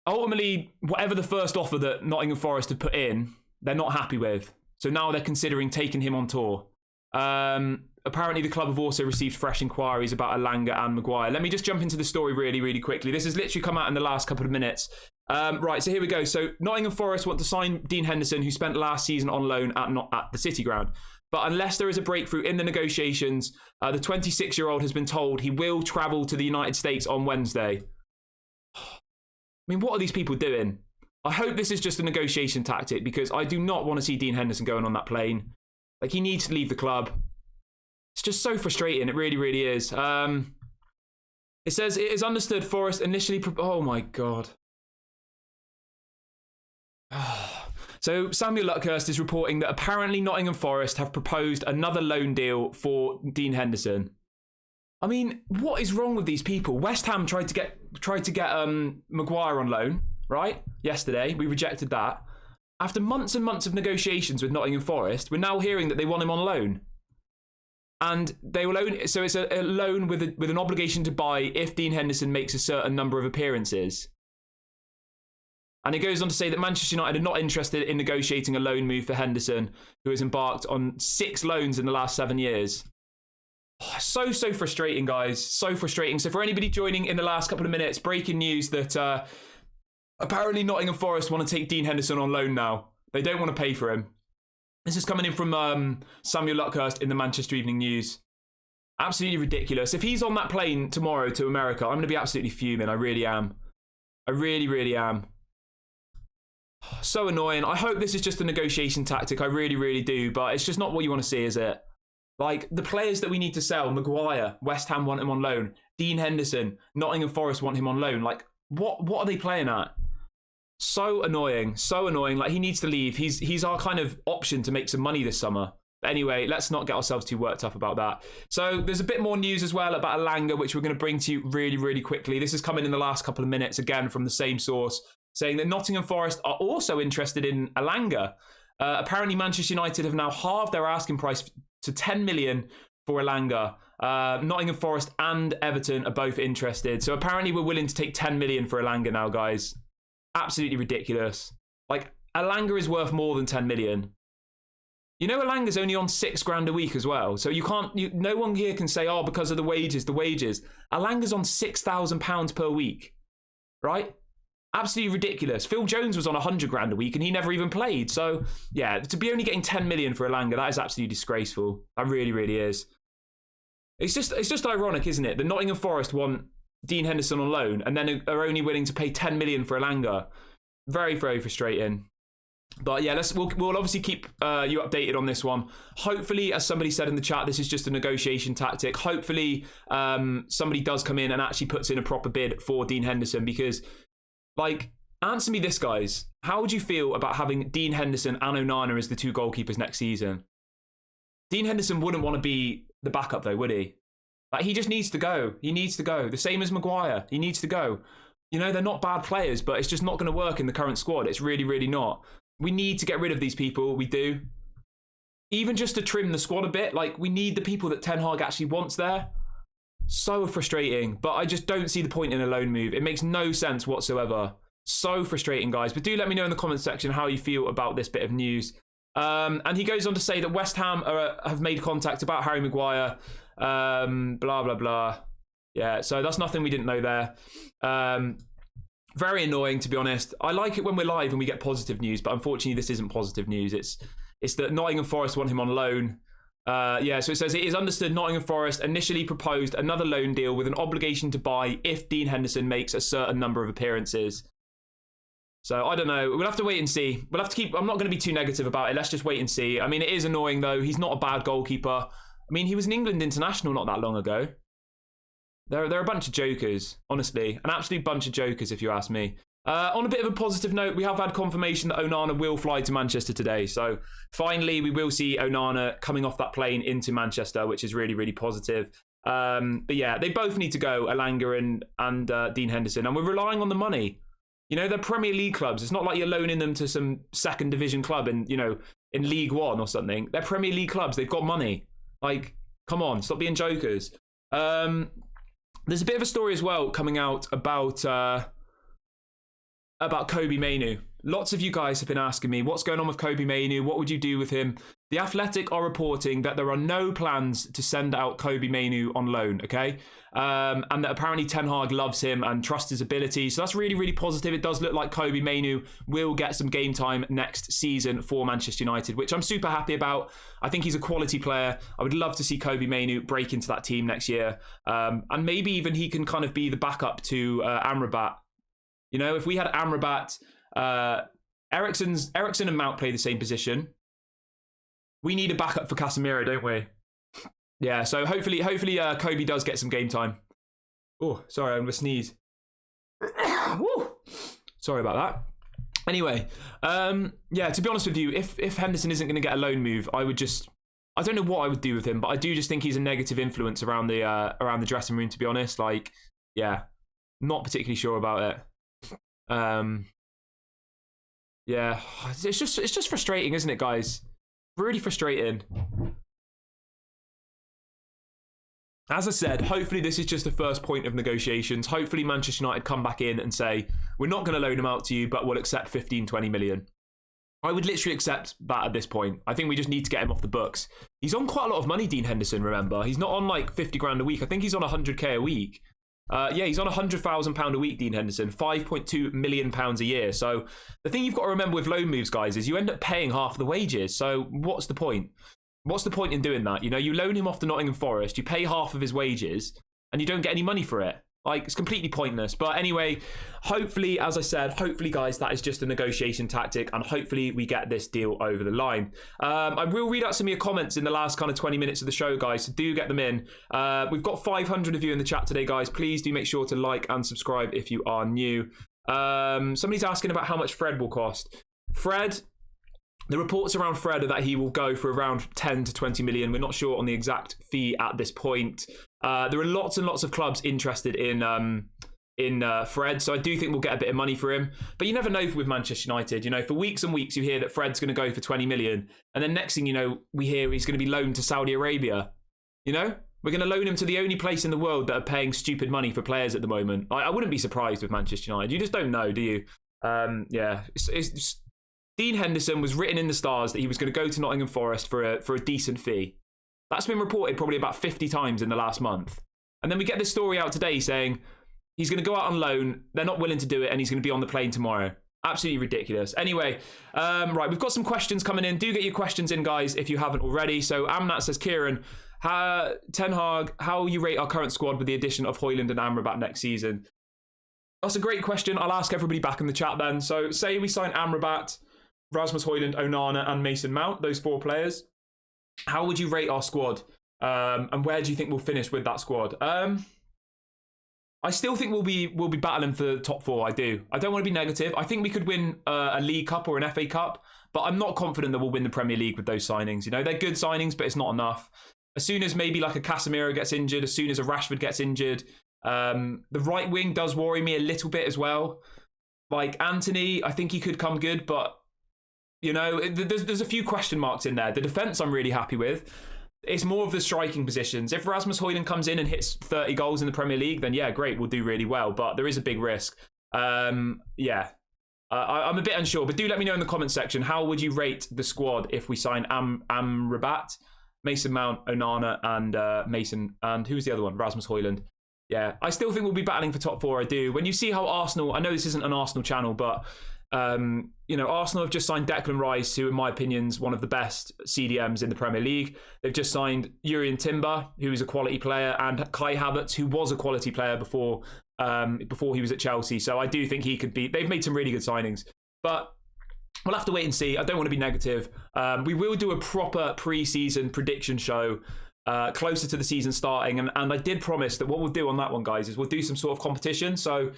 A: Ultimately, whatever the first offer that Nottingham Forest had put in, they're not happy with. So now they're considering taking him on tour. Apparently, the club have also received fresh inquiries about Elanga and Maguire. Let me just jump into the story really, really quickly. This has literally come out in the last couple of minutes. Right, so here we go. So Nottingham Forest want to sign Dean Henderson, who spent last season on loan at the City Ground. But unless there is a breakthrough in the negotiations, the 26-year-old has been told he will travel to the United States on Wednesday. I mean, what are these people doing? I hope this is just a negotiation tactic, because I do not want to see Dean Henderson going on that plane. Like, he needs to leave the club. It's just so frustrating. It really, really is. It says, it is understood Forest initially... Oh, my God. So Samuel Luckhurst is reporting that apparently Nottingham Forest have proposed another loan deal for Dean Henderson. I mean, what is wrong with these people? West Ham tried to get Maguire on loan. Right? Yesterday, we rejected that. After months and months of negotiations with Nottingham Forest, we're now hearing that they want him on loan. And they will own, so it's a loan with an obligation to buy if Dean Henderson makes a certain number of appearances. And it goes on to say that Manchester United are not interested in negotiating a loan move for Henderson, who has embarked on 6 loans in the last 7 years. Oh, so frustrating, guys. So frustrating. So for anybody joining in the last couple of minutes, breaking news that... apparently Nottingham Forest want to take Dean Henderson on loan now. They don't want to pay for him. This is coming in from Samuel Luckhurst in the Manchester Evening News. Absolutely ridiculous. If he's on that plane tomorrow to America, I'm going to be absolutely fuming. I really am. I really, really am. So annoying. I hope this is just a negotiation tactic. I really, really do. But it's just not what you want to see, is it? Like, the players that we need to sell, Maguire, West Ham want him on loan. Dean Henderson, Nottingham Forest want him on loan. Like, what are they playing at? So annoying, so annoying. Like, he needs to leave. He's our kind of option to make some money this summer. But anyway, let's not get ourselves too worked up about that. So there's a bit more news as well about Elanga, which we're going to bring to you really, really quickly. This is coming in the last couple of minutes, again, from the same source, saying that Nottingham Forest are also interested in Elanga. Apparently, Manchester United have now halved their asking price to 10 million for Elanga. Nottingham Forest and Everton are both interested. So apparently we're willing to take 10 million for Elanga now, guys. Absolutely ridiculous. Like, Elanga is worth more than 10 million. You know, Elanga's only on £6,000 a week as well. So no one here can say, oh, because of the wages. Elanga's on £6,000 per week. right? Absolutely ridiculous. Phil Jones was on 100 grand a week and he never even played. So yeah, to be only getting 10 million for Elanga, that is absolutely disgraceful. That really, really is. It's just ironic, isn't it? The Nottingham Forest want Dean Henderson on loan and then are only willing to pay 10 million for Elanga. Very, very frustrating. But yeah, we'll obviously keep you updated on this one. Hopefully, as somebody said in the chat, this is just a negotiation tactic. Hopefully, somebody does come in and actually puts in a proper bid for Dean Henderson because, like, answer me this, guys. How would you feel about having Dean Henderson and Onana as the two goalkeepers next season? Dean Henderson wouldn't want to be the backup though, would he? Like, he just needs to go. He needs to go. The same as Maguire. He needs to go. You know, they're not bad players, but it's just not going to work in the current squad. It's really, really not. We need to get rid of these people. We do. Even just to trim the squad a bit. Like, we need the people that Ten Hag actually wants there. So frustrating. But I just don't see the point in a loan move. It makes no sense whatsoever. So frustrating, guys. But do let me know in the comments section how you feel about this bit of news. And he goes on to say that West Ham have made contact about Harry Maguire. Blah, blah, blah. Yeah, so that's nothing we didn't know there. Very annoying, to be honest. I like it when we're live and we get positive news, but unfortunately this isn't positive news. It's that Nottingham Forest want him on loan. Yeah, so it says, it is understood Nottingham Forest initially proposed another loan deal with an obligation to buy if Dean Henderson makes a certain number of appearances. So I don't know. We'll have to wait and see. We'll have to keep... I'm not going to be too negative about it. Let's just wait and see. I mean, it is annoying, though. He's not a bad goalkeeper. I mean, he was an England international not that long ago. They're a bunch of jokers, honestly. An absolute bunch of jokers, if you ask me. On a bit of a positive note, we have had confirmation that Onana will fly to Manchester today. So finally, we will see Onana coming off that plane into Manchester, which is really, really positive. But yeah, they both need to go, Elanga and Dean Henderson. And we're relying on the money. You know, they're Premier League clubs. It's not like you're loaning them to some second division club in League One or something. They're Premier League clubs. They've got money. Like, come on, stop being jokers. There's a bit of a story as well coming out about Kobbie Mainoo. Lots of you guys have been asking me, what's going on with Kobbie Mainoo? What would you do with him? The Athletic are reporting that there are no plans to send out Kobbie Mainoo on loan, okay? And that apparently Ten Hag loves him and trusts his ability. So that's really, really positive. It does look like Kobbie Mainoo will get some game time next season for Manchester United, which I'm super happy about. I think he's a quality player. I would love to see Kobbie Mainoo break into that team next year. And maybe even he can kind of be the backup to Amrabat. You know, if we had Amrabat, Eriksen and Mount play the same position. We need a backup for Casemiro, don't we? Yeah, so hopefully Kobbie does get some game time. Oh, sorry, I'm going to sneeze. Sorry about that. Anyway, yeah, to be honest with you, if Henderson isn't going to get a loan move, I don't know what I would do with him, but I do just think he's a negative influence around the dressing room, to be honest. Like, yeah, not particularly sure about it. Yeah, it's just frustrating, isn't it, guys? Really frustrating. As I said, hopefully this is just the first point of negotiations. Hopefully Manchester United come back in and say, we're not going to loan him out to you, but we'll accept 15, 20 million. I would literally accept that at this point. I think we just need to get him off the books. He's on quite a lot of money, Dean Henderson, remember? He's not on like 50 grand a week. I think he's on 100k a week. Yeah, he's on £100,000 a week, Dean Henderson, £5.2 million a year. So the thing you've got to remember with loan moves, guys, is you end up paying half the wages. So what's the point? What's the point in doing that? You know, you loan him off to Nottingham Forest, you pay half of his wages, and you don't get any money for it. Like, it's completely pointless. But anyway, hopefully, as I said, hopefully, guys, that is just a negotiation tactic, and hopefully we get this deal over the line. I will read out some of your comments in the last kind of 20 minutes of the show, guys, so do get them in. We've got 500 of you in the chat today, guys. Please do make sure to like and subscribe if you are new. Somebody's asking about how much Fred will cost. Fred... The reports around Fred are that he will go for around 10 to 20 million. We're not sure on the exact fee at this point. There are lots and lots of clubs interested in Fred, so I do think we'll get a bit of money for him. But you never know with Manchester United. You know, for weeks and weeks you hear that Fred's going to go for 20 million, and then next thing you know, we hear he's going to be loaned to Saudi Arabia. You know, we're going to loan him to the only place in the world that are paying stupid money for players at the moment. I wouldn't be surprised with Manchester United. You just don't know, do you? Yeah, it's Dean Henderson was written in the stars that he was going to go to Nottingham Forest for a decent fee. That's been reported probably about 50 times in the last month. And then we get this story out today saying He's going to go out on loan. They're not willing to do it, and he's going to be on the plane tomorrow. Absolutely ridiculous. Anyway, right, we've got some questions coming in. Do get your questions in, guys, if you haven't already. So Amnat says, Kieran, Ten Hag, how will you rate our current squad with the addition of Hojlund and Amrabat next season? That's a great question. I'll ask everybody back in the chat then. So say we sign Amrabat, Rasmus Hojlund, Onana, and Mason Mount, those 4 players. How would you rate our squad? And where do you think we'll finish with that squad? I still think we'll be battling for the top 4. I do. I don't want to be negative. I think we could win a League Cup or an FA Cup, but I'm not confident that we'll win the Premier League with those signings. You know, they're good signings, but it's not enough. As soon as maybe like a Casemiro gets injured, as soon as a Rashford gets injured, the right wing does worry me a little bit as well. Like Anthony, I think he could come good, but you know, there's a few question marks in there. The defence I'm really happy with. It's more of the striking positions. If Rasmus Hojlund comes in and hits 30 goals in the Premier League, then yeah, great, we'll do really well. But there is a big risk. Yeah, I'm a bit unsure. But do let me know in the comments section, how would you rate the squad if we sign Amrabat, Mason Mount, Onana, and Mason, and who's the other one? Rasmus Hojlund. Yeah, I still think we'll be battling for top 4, I do. When you see how Arsenal, I know this isn't an Arsenal channel, but you know, Arsenal have just signed Declan Rice, who in my opinion is one of the best CDMs in the Premier League. They've just signed Jurrien Timber, who is a quality player, and Kai Havertz, who was a quality player before he was at Chelsea. So I do think he could be, they've made some really good signings, but we'll have to wait and see. I don't want to be negative. We will do a proper pre-season prediction show closer to the season starting, and I did promise that what we'll do on that one, guys, is we'll do some sort of competition. So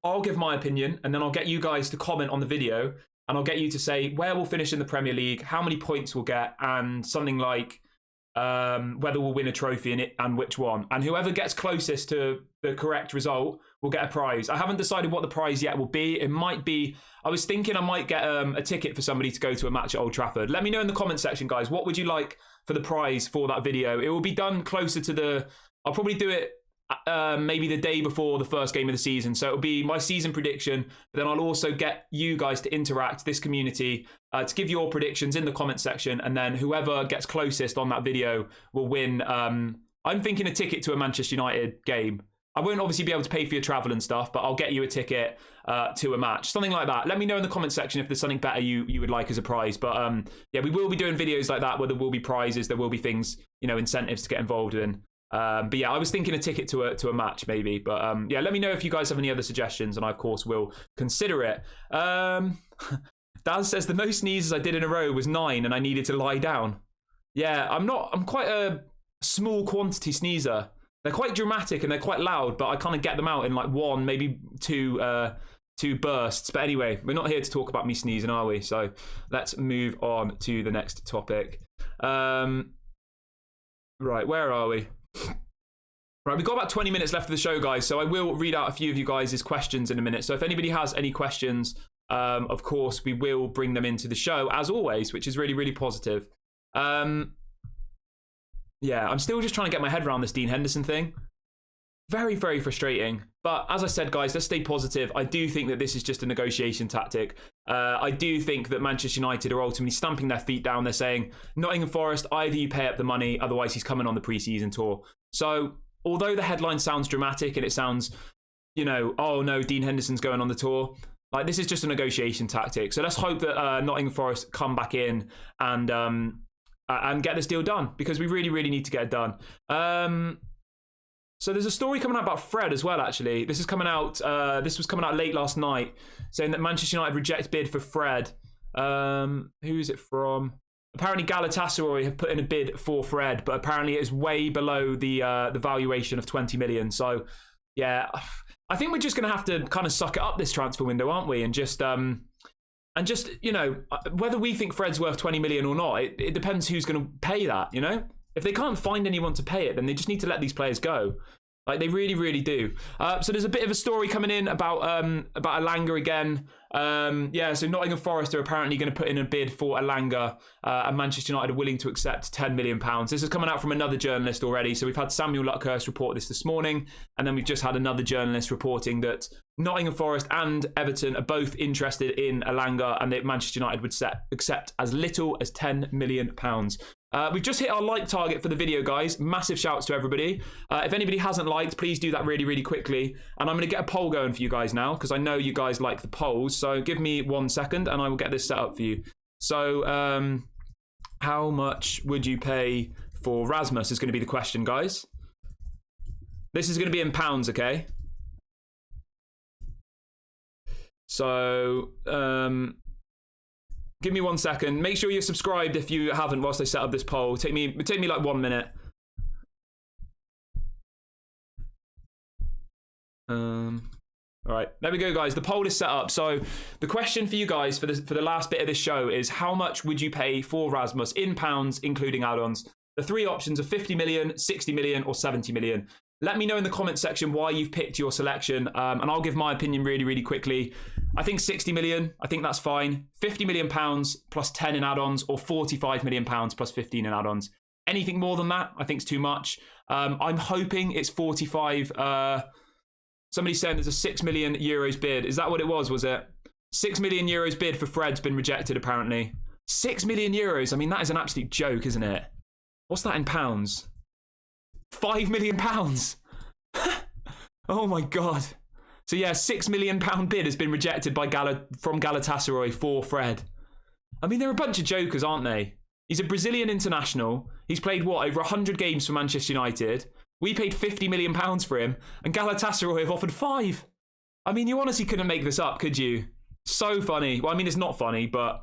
A: I'll give my opinion, and then I'll get you guys to comment on the video, and I'll get you to say where we'll finish in the Premier League, how many points we'll get, and something like whether we'll win a trophy in it and which one. And whoever gets closest to the correct result will get a prize. I haven't decided what the prize yet will be. It might be, I was thinking I might get a ticket for somebody to go to a match at Old Trafford. Let me know in the comment section, guys. What would you like for the prize for that video? It will be done closer to I'll probably do it maybe the day before the first game of the season. So it'll be my season prediction, but then I'll also get you guys to interact, this community, to give your predictions in the comment section, and then whoever gets closest on that video will win. I'm thinking a ticket to a Manchester United game. I won't obviously be able to pay for your travel and stuff, but I'll get you a ticket to a match, something like that. Let me know in the comment section if there's something better you would like as a prize. But yeah, we will be doing videos like that where there will be prizes, there will be things, you know, incentives to get involved in. But yeah, I was thinking a ticket to a match maybe. But yeah, let me know if you guys have any other suggestions, and I of course will consider it. Daz says the most sneezes I did in a row was 9, and I needed to lie down. Yeah, I'm quite a small quantity sneezer. They're quite dramatic and they're quite loud, but I kind of get them out in like 1, maybe 2 bursts. But anyway, we're not here to talk about me sneezing, are we? So let's move on to the next topic. Right, where are we? Right, we've got about 20 minutes left of the show, guys, so I will read out a few of you guys' questions in a minute. So if anybody has any questions, of course, we will bring them into the show, as always, which is really, really positive. Yeah, I'm still just trying to get my head around this Dean Henderson thing. Very, very frustrating. But as I said, guys, let's stay positive. I do think that this is just a negotiation tactic. I do think that Manchester United are ultimately stamping their feet down. They're saying, Nottingham Forest, either you pay up the money, otherwise he's coming on the pre-season tour. So although the headline sounds dramatic and it sounds, you know, oh no, Dean Henderson's going on the tour, like this is just a negotiation tactic. So let's hope that Nottingham Forest come back in and get this deal done, because we really, really need to get it done. So there's a story coming out about Fred as well, actually. This is coming out, this was coming out late last night, saying that Manchester United rejects bid for Fred. Who is it from? Apparently Galatasaray have put in a bid for Fred, but apparently it is way below the valuation of 20 million. So yeah, I think we're just going to have to kind of suck it up this transfer window, aren't we? And just, you know, whether we think Fred's worth 20 million or not, it depends who's going to pay that, you know? If they can't find anyone to pay it, then they just need to let these players go. Like, they really, really do. So there's a bit of a story coming in about Elanga again. Yeah, so Nottingham Forest are apparently going to put in a bid for Elanga, and Manchester United are willing to accept £10 million. This is coming out from another journalist already. So we've had Samuel Luckhurst report this morning, and then we've just had another journalist reporting that Nottingham Forest and Everton are both interested in Elanga, and that Manchester United would accept as little as £10 million. We've just hit our like target for the video, guys. Massive shouts to everybody. If anybody hasn't liked, please do that really, really quickly. And I'm going to get a poll going for you guys now, because I know you guys like the polls. So give me 1 second and I will get this set up for you. So how much would you pay for Rasmus is going to be the question, guys. This is going to be in pounds, okay? So give me 1 second. Make sure you're subscribed if you haven't whilst I set up this poll. Take me like 1 minute. All right, there we go, guys. The poll is set up. So the question for you guys for the last bit of this show is, how much would you pay for Rasmus in pounds, including add-ons? The 3 options are 50 million, 60 million, or 70 million. Let me know in the comment section why you've picked your selection, and I'll give my opinion really, really quickly. I think 60 million, I think that's fine. 50 million pounds plus 10 in add-ons, or 45 million pounds plus 15 in add-ons. Anything more than that, I think it's too much. I'm hoping it's 45. Somebody's saying there's a 6 million euros bid. Is that what it was it? 6 million euros bid for Fred's been rejected, apparently. 6 million euros, I mean, that is an absolute joke, isn't it? What's that in pounds? 5 million pounds. Oh my God. So yeah, £6 million bid has been rejected by from Galatasaray for Fred. I mean, they're a bunch of jokers, aren't they? He's a Brazilian international. He's played, what, over 100 games for Manchester United. We paid £50 million for him, and Galatasaray have offered 5. I mean, you honestly couldn't make this up, could you? So funny. Well, I mean, it's not funny, but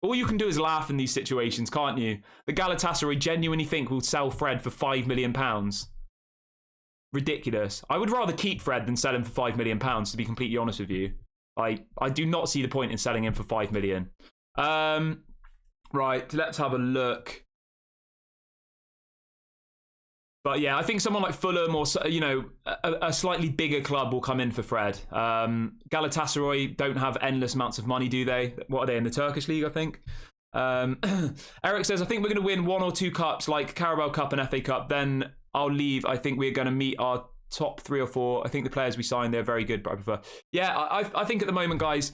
A: all you can do is laugh in these situations, can't you? The Galatasaray genuinely think will sell Fred for £5 million. Ridiculous. I would rather keep Fred than sell him for £5 million, to be completely honest with you. I do not see the point in selling him for £5 million. Right, let's have a look. But yeah, I think someone like Fulham or, you know, a slightly bigger club will come in for Fred. Galatasaray don't have endless amounts of money, do they? What are they, in the Turkish league, I think? Eric says, I think we're going to win 1 or 2 cups, like Carabao Cup and FA Cup. Then I'll leave. I think we're going to meet our top 3 or 4. I think the players we signed, they're very good, but I prefer. Yeah, I think at the moment, guys,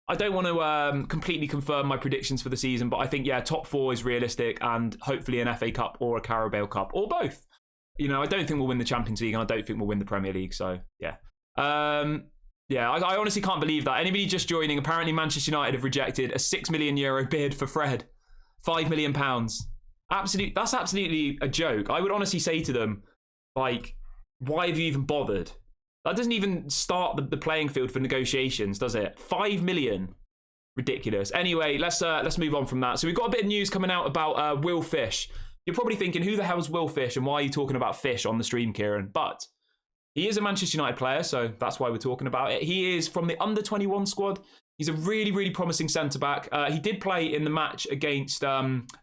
A: I don't want to completely confirm my predictions for the season, but I think, yeah, top 4 is realistic, and hopefully an FA Cup or a Carabao Cup, or both. You know, I don't think we'll win the Champions League, and I don't think we'll win the Premier League. So, yeah. Yeah, I honestly can't believe that. Anybody just joining, apparently Manchester United have rejected a €6 million bid for Fred. £5 million. That's absolutely a joke. I would honestly say to them, like, why have you even bothered? That doesn't even start the playing field for negotiations, does it? £5 million. Ridiculous. Anyway, let's move on from that. So we've got a bit of news coming out about Will Fish. You're probably thinking, who the hell is Will Fish, and why are you talking about Fish on the stream, Kieran? But he is a Manchester United player, so that's why we're talking about it. He is from the under-21 squad. He's a really, really promising centre-back. He did play in the match against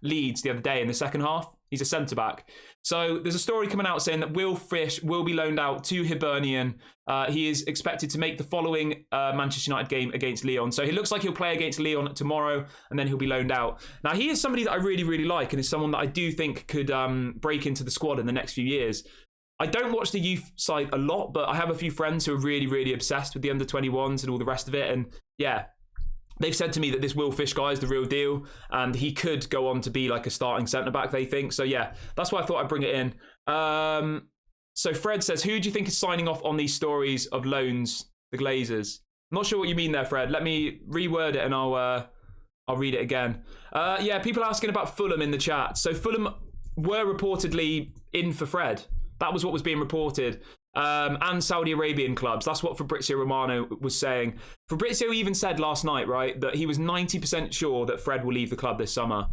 A: Leeds the other day in the second half. He's a centre-back. So there's a story coming out saying that Will Fish will be loaned out to Hibernian. He is expected to make the following Manchester United game against Lyon. So he looks like he'll play against Lyon tomorrow, and then he'll be loaned out. Now, he is somebody that I really, really like, and is someone that I do think could break into the squad in the next few years. I don't watch the youth side a lot, but I have a few friends who are really, really obsessed with the under-21s and all the rest of it. And yeah, they've said to me that this Will Fish guy is the real deal, and he could go on to be like a starting centre-back, they think. So yeah, that's why I thought I'd bring it in. So Fred says, who do you think is signing off on these stories of loans, the Glazers? I'm not sure what you mean there, Fred. Let me reword it and I'll read it again. Yeah, people asking about Fulham in the chat. So Fulham were reportedly in for Fred. That was what was being reported. And Saudi Arabian clubs. That's what Fabrizio Romano was saying. Fabrizio even said last night, right, that he was 90% sure that Fred will leave the club this summer.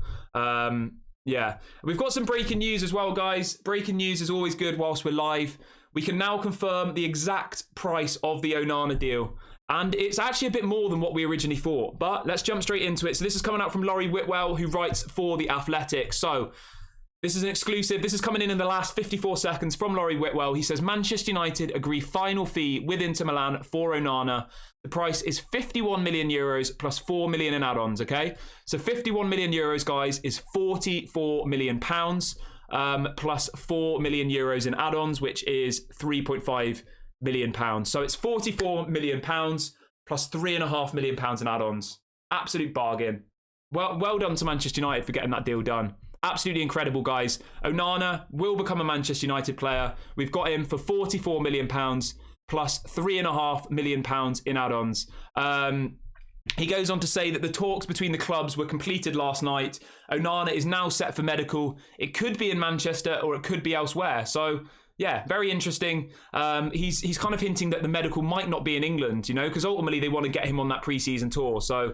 A: Yeah. We've got some breaking news as well, guys. Breaking news is always good whilst we're live. We can now confirm the exact price of the Onana deal. And it's actually a bit more than what we originally thought. But let's jump straight into it. So this is coming out from Laurie Whitwell, who writes for The Athletic. So This is an exclusive. This is coming in the last 54 seconds from Laurie Whitwell. He says, Manchester United agree final fee with Inter Milan for Onana. The price is 51 million euros plus 4 million in add-ons, okay? So 51 million euros, guys, is 44 million pounds plus 4 million euros in add-ons, which is 3.5 million pounds. So it's 44 million pounds plus 3.5 million pounds in add-ons. Absolute bargain. Well done to Manchester United for getting that deal done. Absolutely incredible, guys. Onana will become a Manchester United player. We've got him for 44 million pounds plus 3.5 million pounds in add-ons. He goes on to say that the talks between the clubs were completed last night. Onana is now set for medical. It could be in Manchester or it could be elsewhere. So, yeah, very interesting. He's kind of hinting that the medical might not be in England, you know, because ultimately they want to get him on that pre-season tour. So,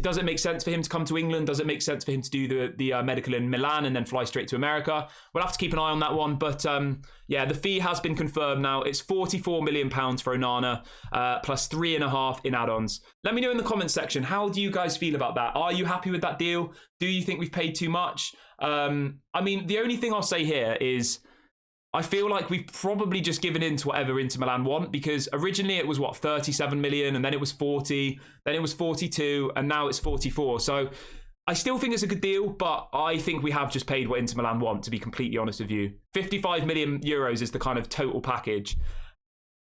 A: does it make sense for him to come to England? Does it make sense for him to do the medical in Milan and then fly straight to America? We'll have to keep an eye on that one. But yeah, the fee has been confirmed now. It's 44 million pounds for Onana plus 3.5 in add-ons. Let me know in the comments section, how do you guys feel about that? Are you happy with that deal? Do you think we've paid too much? I mean, the only thing I'll say here is I feel like we've probably just given in to whatever Inter Milan want, because originally it was, 37 million, and then it was 40, then it was 42, and now it's 44. So I still think it's a good deal, but I think we have just paid what Inter Milan want, to be completely honest with you. 55 million euros is the kind of total package.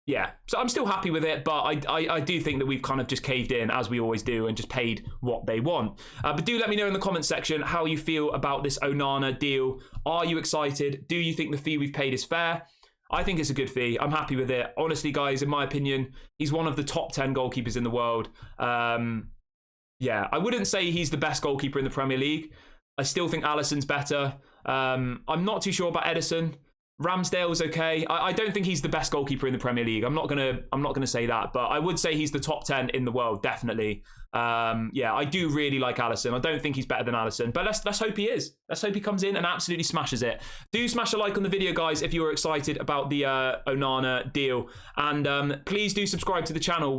A: Yeah, so I'm still happy with it, but I do think that we've kind of just caved in, as we always do, and just paid what they want. But do let me know in the comments section how you feel about this Onana deal. Are you excited? Do you think the fee we've paid is fair? I think it's a good fee. I'm happy with it. Honestly, guys, in my opinion, he's one of the top 10 goalkeepers in the world. Yeah, I wouldn't say he's the best goalkeeper in the Premier League. I still think Alisson's better. I'm not too sure about Edison. Ramsdale's okay. I don't think he's the best goalkeeper in the Premier League. I'm not gonna say that, but I would say he's the top 10 in the world, definitely. Yeah, I do really like Alisson. I don't think he's better than Alisson, but let's hope he is. Let's hope he comes in and absolutely smashes it. Do smash a like on the video, guys, if you're excited about the Onana deal, and please do subscribe to the channel.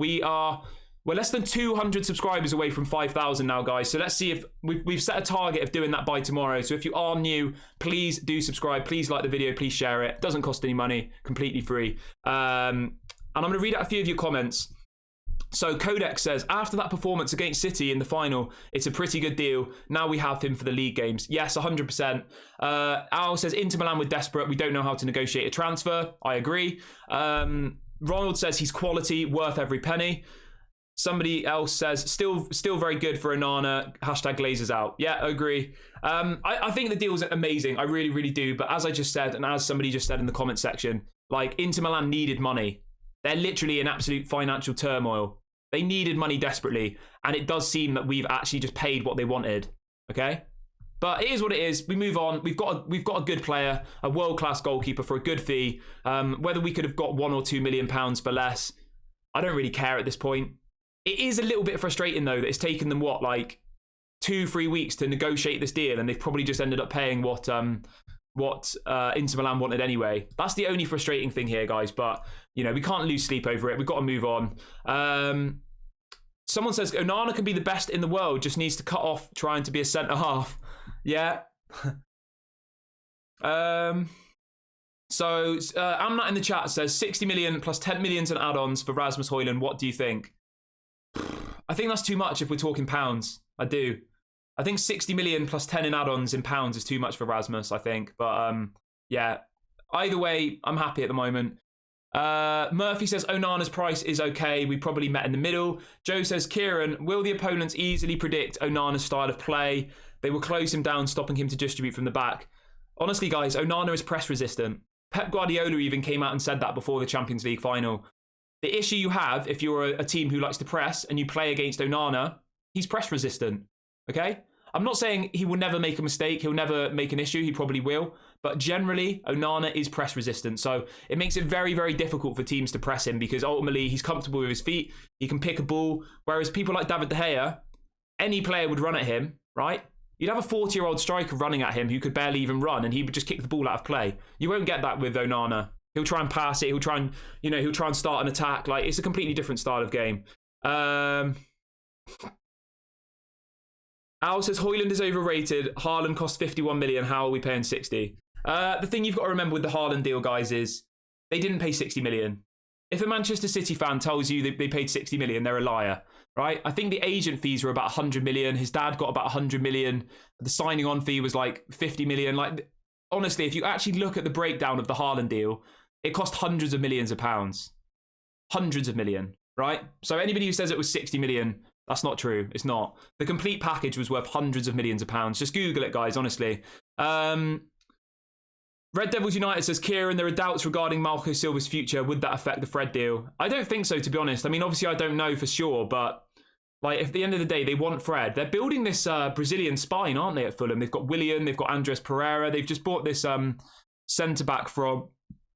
A: We're less than 200 subscribers away from 5,000 now, guys. So let's see if we've set a target of doing that by tomorrow. So if you are new, please do subscribe. Please like the video. Please share it. Doesn't cost any money. Completely free. And I'm going to read out a few of your comments. So Codex says, after that performance against City in the final, it's a pretty good deal. Now we have him for the league games. Yes, 100%. Al says, Inter Milan were desperate. We don't know how to negotiate a transfer. I agree. Ronald says he's quality, worth every penny. Somebody else says, still very good for Onana. Hashtag Glazers out. Yeah, I agree. I think the deal's amazing. I really, really do. But as I just said, and as somebody just said in the comment section, like, Inter Milan needed money. They're literally in absolute financial turmoil. They needed money desperately. And it does seem that we've actually just paid what they wanted. Okay? But it is what it is. We move on. We've got a good player, a world-class goalkeeper for a good fee. Whether we could have got £1 or £2 million for less, I don't really care at this point. It is a little bit frustrating, though, that it's taken them, like 2-3 weeks to negotiate this deal, and they've probably just ended up paying what Inter Milan wanted anyway. That's the only frustrating thing here, guys. But, you know, we can't lose sleep over it. We've got to move on. Someone says, Onana can be the best in the world, just needs to cut off trying to be a centre-half. Yeah. So, Amnat in the chat says, 60 million plus 10 million in add-ons for Rasmus Hojlund. What do you think? I think that's too much if we're talking pounds. I do. I think 60 million plus 10 in add-ons in pounds is too much for Rasmus, I think. But yeah, either way, I'm happy at the moment. Murphy says Onana's price is okay. We probably met in the middle. Joe says, Kieran, will the opponents easily predict Onana's style of play? They will close him down, stopping him to distribute from the back. Honestly, guys, Onana is press resistant. Pep Guardiola even came out and said that before the Champions League final. The issue you have if you're a team who likes to press and you play against Onana, he's press resistant, okay? I'm not saying he will never make a mistake. He'll never make an issue. He probably will. But generally, Onana is press resistant. So it makes it very, very difficult for teams to press him because ultimately he's comfortable with his feet. He can pick a ball. Whereas people like David De Gea, any player would run at him, right? You'd have a 40-year-old striker running at him who could barely even run and he would just kick the ball out of play. You won't get that with Onana. He'll try and pass it. He'll try and start an attack. Like, it's a completely different style of game. Al says Hojlund is overrated. Haaland cost 51 million. How are we paying 60? The thing you've got to remember with the Haaland deal, guys, is they didn't pay 60 million. If a Manchester City fan tells you they paid 60 million, they're a liar, right? I think the agent fees were about 100 million. His dad got about 100 million. The signing on fee was like 50 million. Like, honestly, if you actually look at the breakdown of the Haaland deal, it cost hundreds of millions of pounds. Hundreds of million, right? So anybody who says it was 60 million, that's not true. It's not. The complete package was worth hundreds of millions of pounds. Just Google it, guys, honestly. Red Devils United says, Kieran, there are doubts regarding Marco Silva's future. Would that affect the Fred deal? I don't think so, to be honest. I mean, obviously, I don't know for sure, but like, if at the end of the day, they want Fred, they're building this Brazilian spine, aren't they, at Fulham? They've got Willian, they've got Andres Pereira. They've just bought this centre-back from,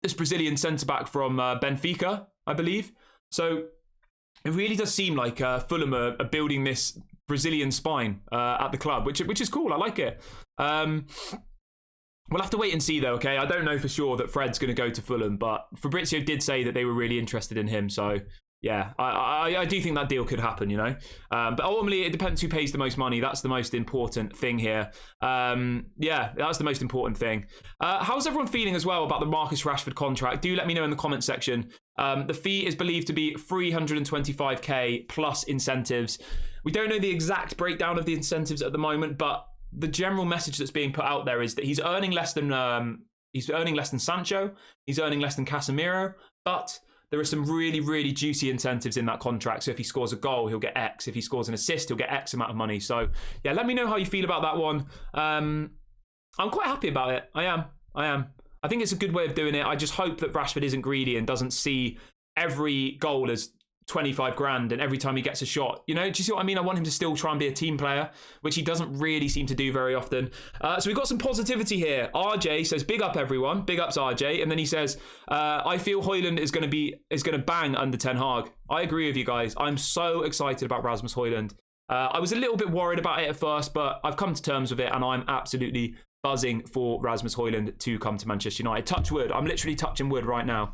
A: this Brazilian centre-back from Benfica, I believe. So it really does seem like Fulham are building this Brazilian spine at the club, which is cool. I like it. We'll have to wait and see, though, okay? I don't know for sure that Fred's going to go to Fulham, but Fabrizio did say that they were really interested in him. So, yeah, I do think that deal could happen, you know? But ultimately, it depends who pays the most money. That's the most important thing here. Yeah, that's the most important thing. How's everyone feeling as well about the Marcus Rashford contract? Do let me know in the comment section. The fee is believed to be 325k plus incentives. We don't know the exact breakdown of the incentives at the moment, but the general message that's being put out there is that he's earning less than Sancho, he's earning less than Casemiro, but there are some really, really juicy incentives in that contract. So if he scores a goal, he'll get X. If he scores an assist, he'll get X amount of money. So yeah, let me know how you feel about that one. I'm quite happy about it. I am. I think it's a good way of doing it. I just hope that Rashford isn't greedy and doesn't see every goal as 25 grand and every time he gets a shot, you know, do you see what I mean? I want him to still try and be a team player, which he doesn't really seem to do very often. So we've got some positivity here. RJ says, big up everyone, big ups RJ. And then he says, I feel Hojlund is going to bang under Ten Hag. I agree with you guys. I'm so excited about Rasmus Hojlund. I was a little bit worried about it at first, but I've come to terms with it and I'm absolutely buzzing for Rasmus Hojlund to come to Manchester United. Touch wood. I'm literally touching wood right now.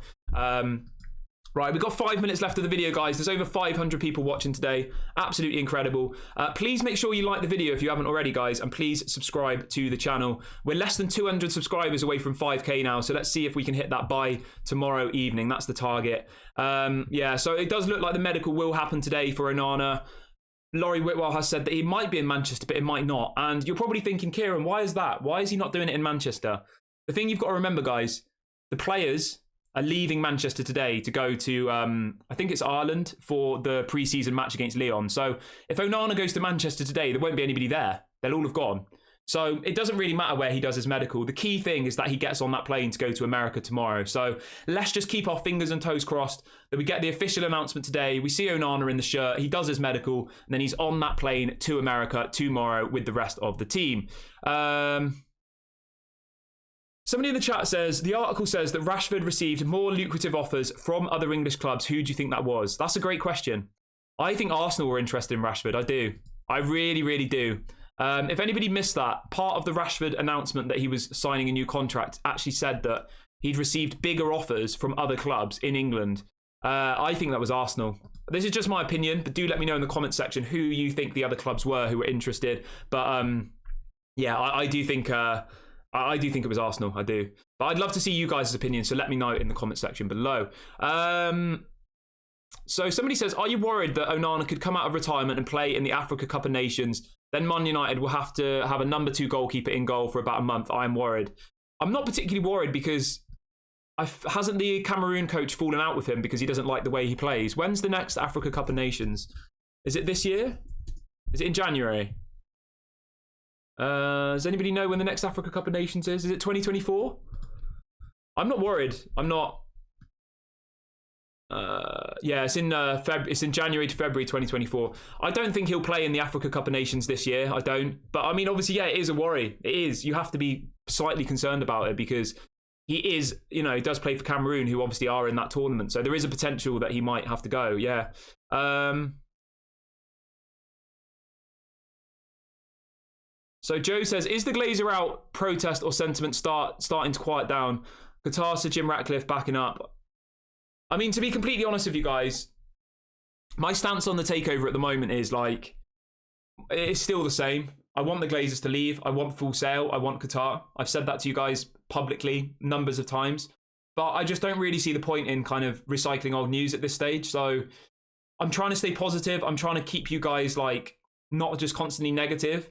A: Right, we've got 5 minutes left of the video, guys. There's over 500 people watching today. Absolutely incredible. Please make sure you like the video if you haven't already, guys, and please subscribe to the channel. We're less than 200 subscribers away from 5k now, so let's see if we can hit that by tomorrow evening. That's the target. Yeah, so it does look like the medical will happen today for Onana. Laurie Whitwell has said that he might be in Manchester, but it might not. And you're probably thinking, Kieran, why is that? Why is he not doing it in Manchester? The thing you've got to remember, guys, the players are leaving Manchester today to go to, I think it's Ireland for the pre-season match against Lyon. So if Onana goes to Manchester today, there won't be anybody there. They'll all have gone. So it doesn't really matter where he does his medical. The key thing is that he gets on that plane to go to America tomorrow. So let's just keep our fingers and toes crossed that we get the official announcement today. We see Onana in the shirt. He does his medical, and then he's on that plane to America tomorrow with the rest of the team. Somebody in the chat says, the article says that Rashford received more lucrative offers from other English clubs. Who do you think that was? That's a great question. I think Arsenal were interested in Rashford. I do. I really, really do. If anybody missed that, part of the Rashford announcement that he was signing a new contract actually said that he'd received bigger offers from other clubs in England. I think that was Arsenal. This is just my opinion, but do let me know in the comment section who you think the other clubs were who were interested. But yeah, I do think... I do think it was Arsenal, I do. But I'd love to see you guys' opinions, so let me know in the comment section below. So somebody says, are you worried that Onana could come out of retirement and play in the Africa Cup of Nations? Then Man United will have to have a number 2 goalkeeper in goal for about a month. I'm worried. I'm not particularly worried because hasn't the Cameroon coach fallen out with him because he doesn't like the way he plays? When's the next Africa Cup of Nations? Is it this year? Is it in January? Does anybody know when the next Africa Cup of Nations is? Is it 2024? I'm not worried. I'm not. Yeah, it's in it's in January to February 2024. I don't think he'll play in the Africa Cup of Nations this year. I don't. But I mean, obviously, yeah, it is a worry. It is. You have to be slightly concerned about it because he is, you know, he does play for Cameroon, who obviously are in that tournament. So there is a potential that he might have to go. Yeah. So Joe says, is the Glazer out protest or sentiment starting to quiet down? Qatar to Jim Ratcliffe backing up. I mean, to be completely honest with you guys, my stance on the takeover at the moment is like, it's still the same. I want the Glazers to leave. I want full sale. I want Qatar. I've said that to you guys publicly numbers of times. But I just don't really see the point in kind of recycling old news at this stage. So I'm trying to stay positive. I'm trying to keep you guys like not just constantly negative.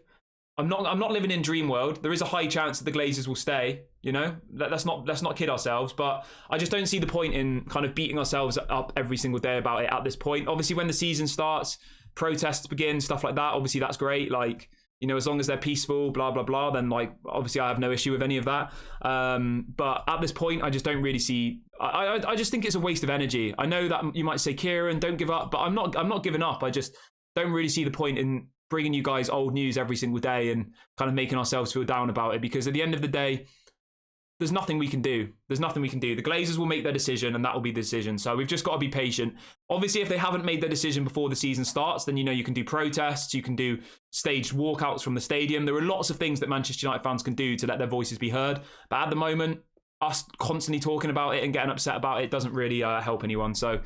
A: I'm not living in dream world. There is a high chance that the Glazers will stay, you know? Let's not kid ourselves, but I just don't see the point in kind of beating ourselves up every single day about it at this point. Obviously when the season starts, protests begin, stuff like that, obviously that's great. Like, you know, as long as they're peaceful, blah, blah, blah, then like, obviously I have no issue with any of that. But at this point, I just don't really see, I just think it's a waste of energy. I know that you might say, Kieran, don't give up, but I'm not giving up. I just don't really see the point in bringing you guys old news every single day and kind of making ourselves feel down about it, because at the end of the day, there's nothing we can do. There's nothing we can do. The Glazers will make their decision and that will be the decision. So we've just got to be patient. Obviously, if they haven't made their decision before the season starts, then, you know, you can do protests, you can do staged walkouts from the stadium. There are lots of things that Manchester United fans can do to let their voices be heard. But at the moment, us constantly talking about it and getting upset about it doesn't really help anyone. So,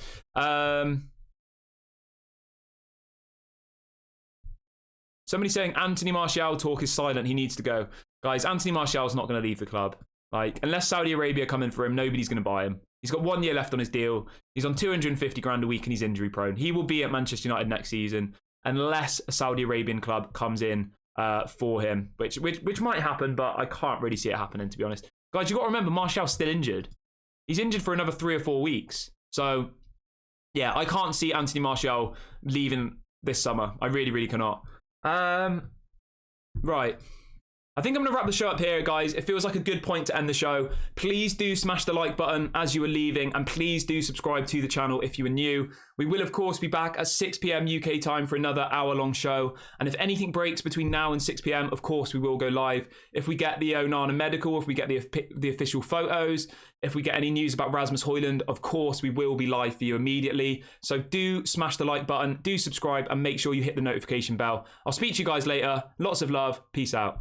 A: somebody saying Anthony Martial talk is silent. He needs to go. Guys, Anthony Martial's not going to leave the club. Like, unless Saudi Arabia come in for him, nobody's going to buy him. He's got 1 year left on his deal. He's on 250 grand a week and he's injury prone. He will be at Manchester United next season unless a Saudi Arabian club comes in for him, which might happen, but I can't really see it happening, to be honest. Guys, you've got to remember, Martial's still injured. He's injured for another 3 or 4 weeks. So, yeah, I can't see Anthony Martial leaving this summer. I really, really cannot. Right. I think I'm going to wrap the show up here, guys. It feels like a good point to end the show. Please do smash the like button as you are leaving, and please do subscribe to the channel if you are new. We will, of course, be back at 6 p.m. UK time for another hour-long show. And if anything breaks between now and 6 p.m, of course, we will go live. If we get the Onana medical, if we get the official photos, if we get any news about Rasmus Hojlund, of course, we will be live for you immediately. So do smash the like button, do subscribe, and make sure you hit the notification bell. I'll speak to you guys later. Lots of love. Peace out.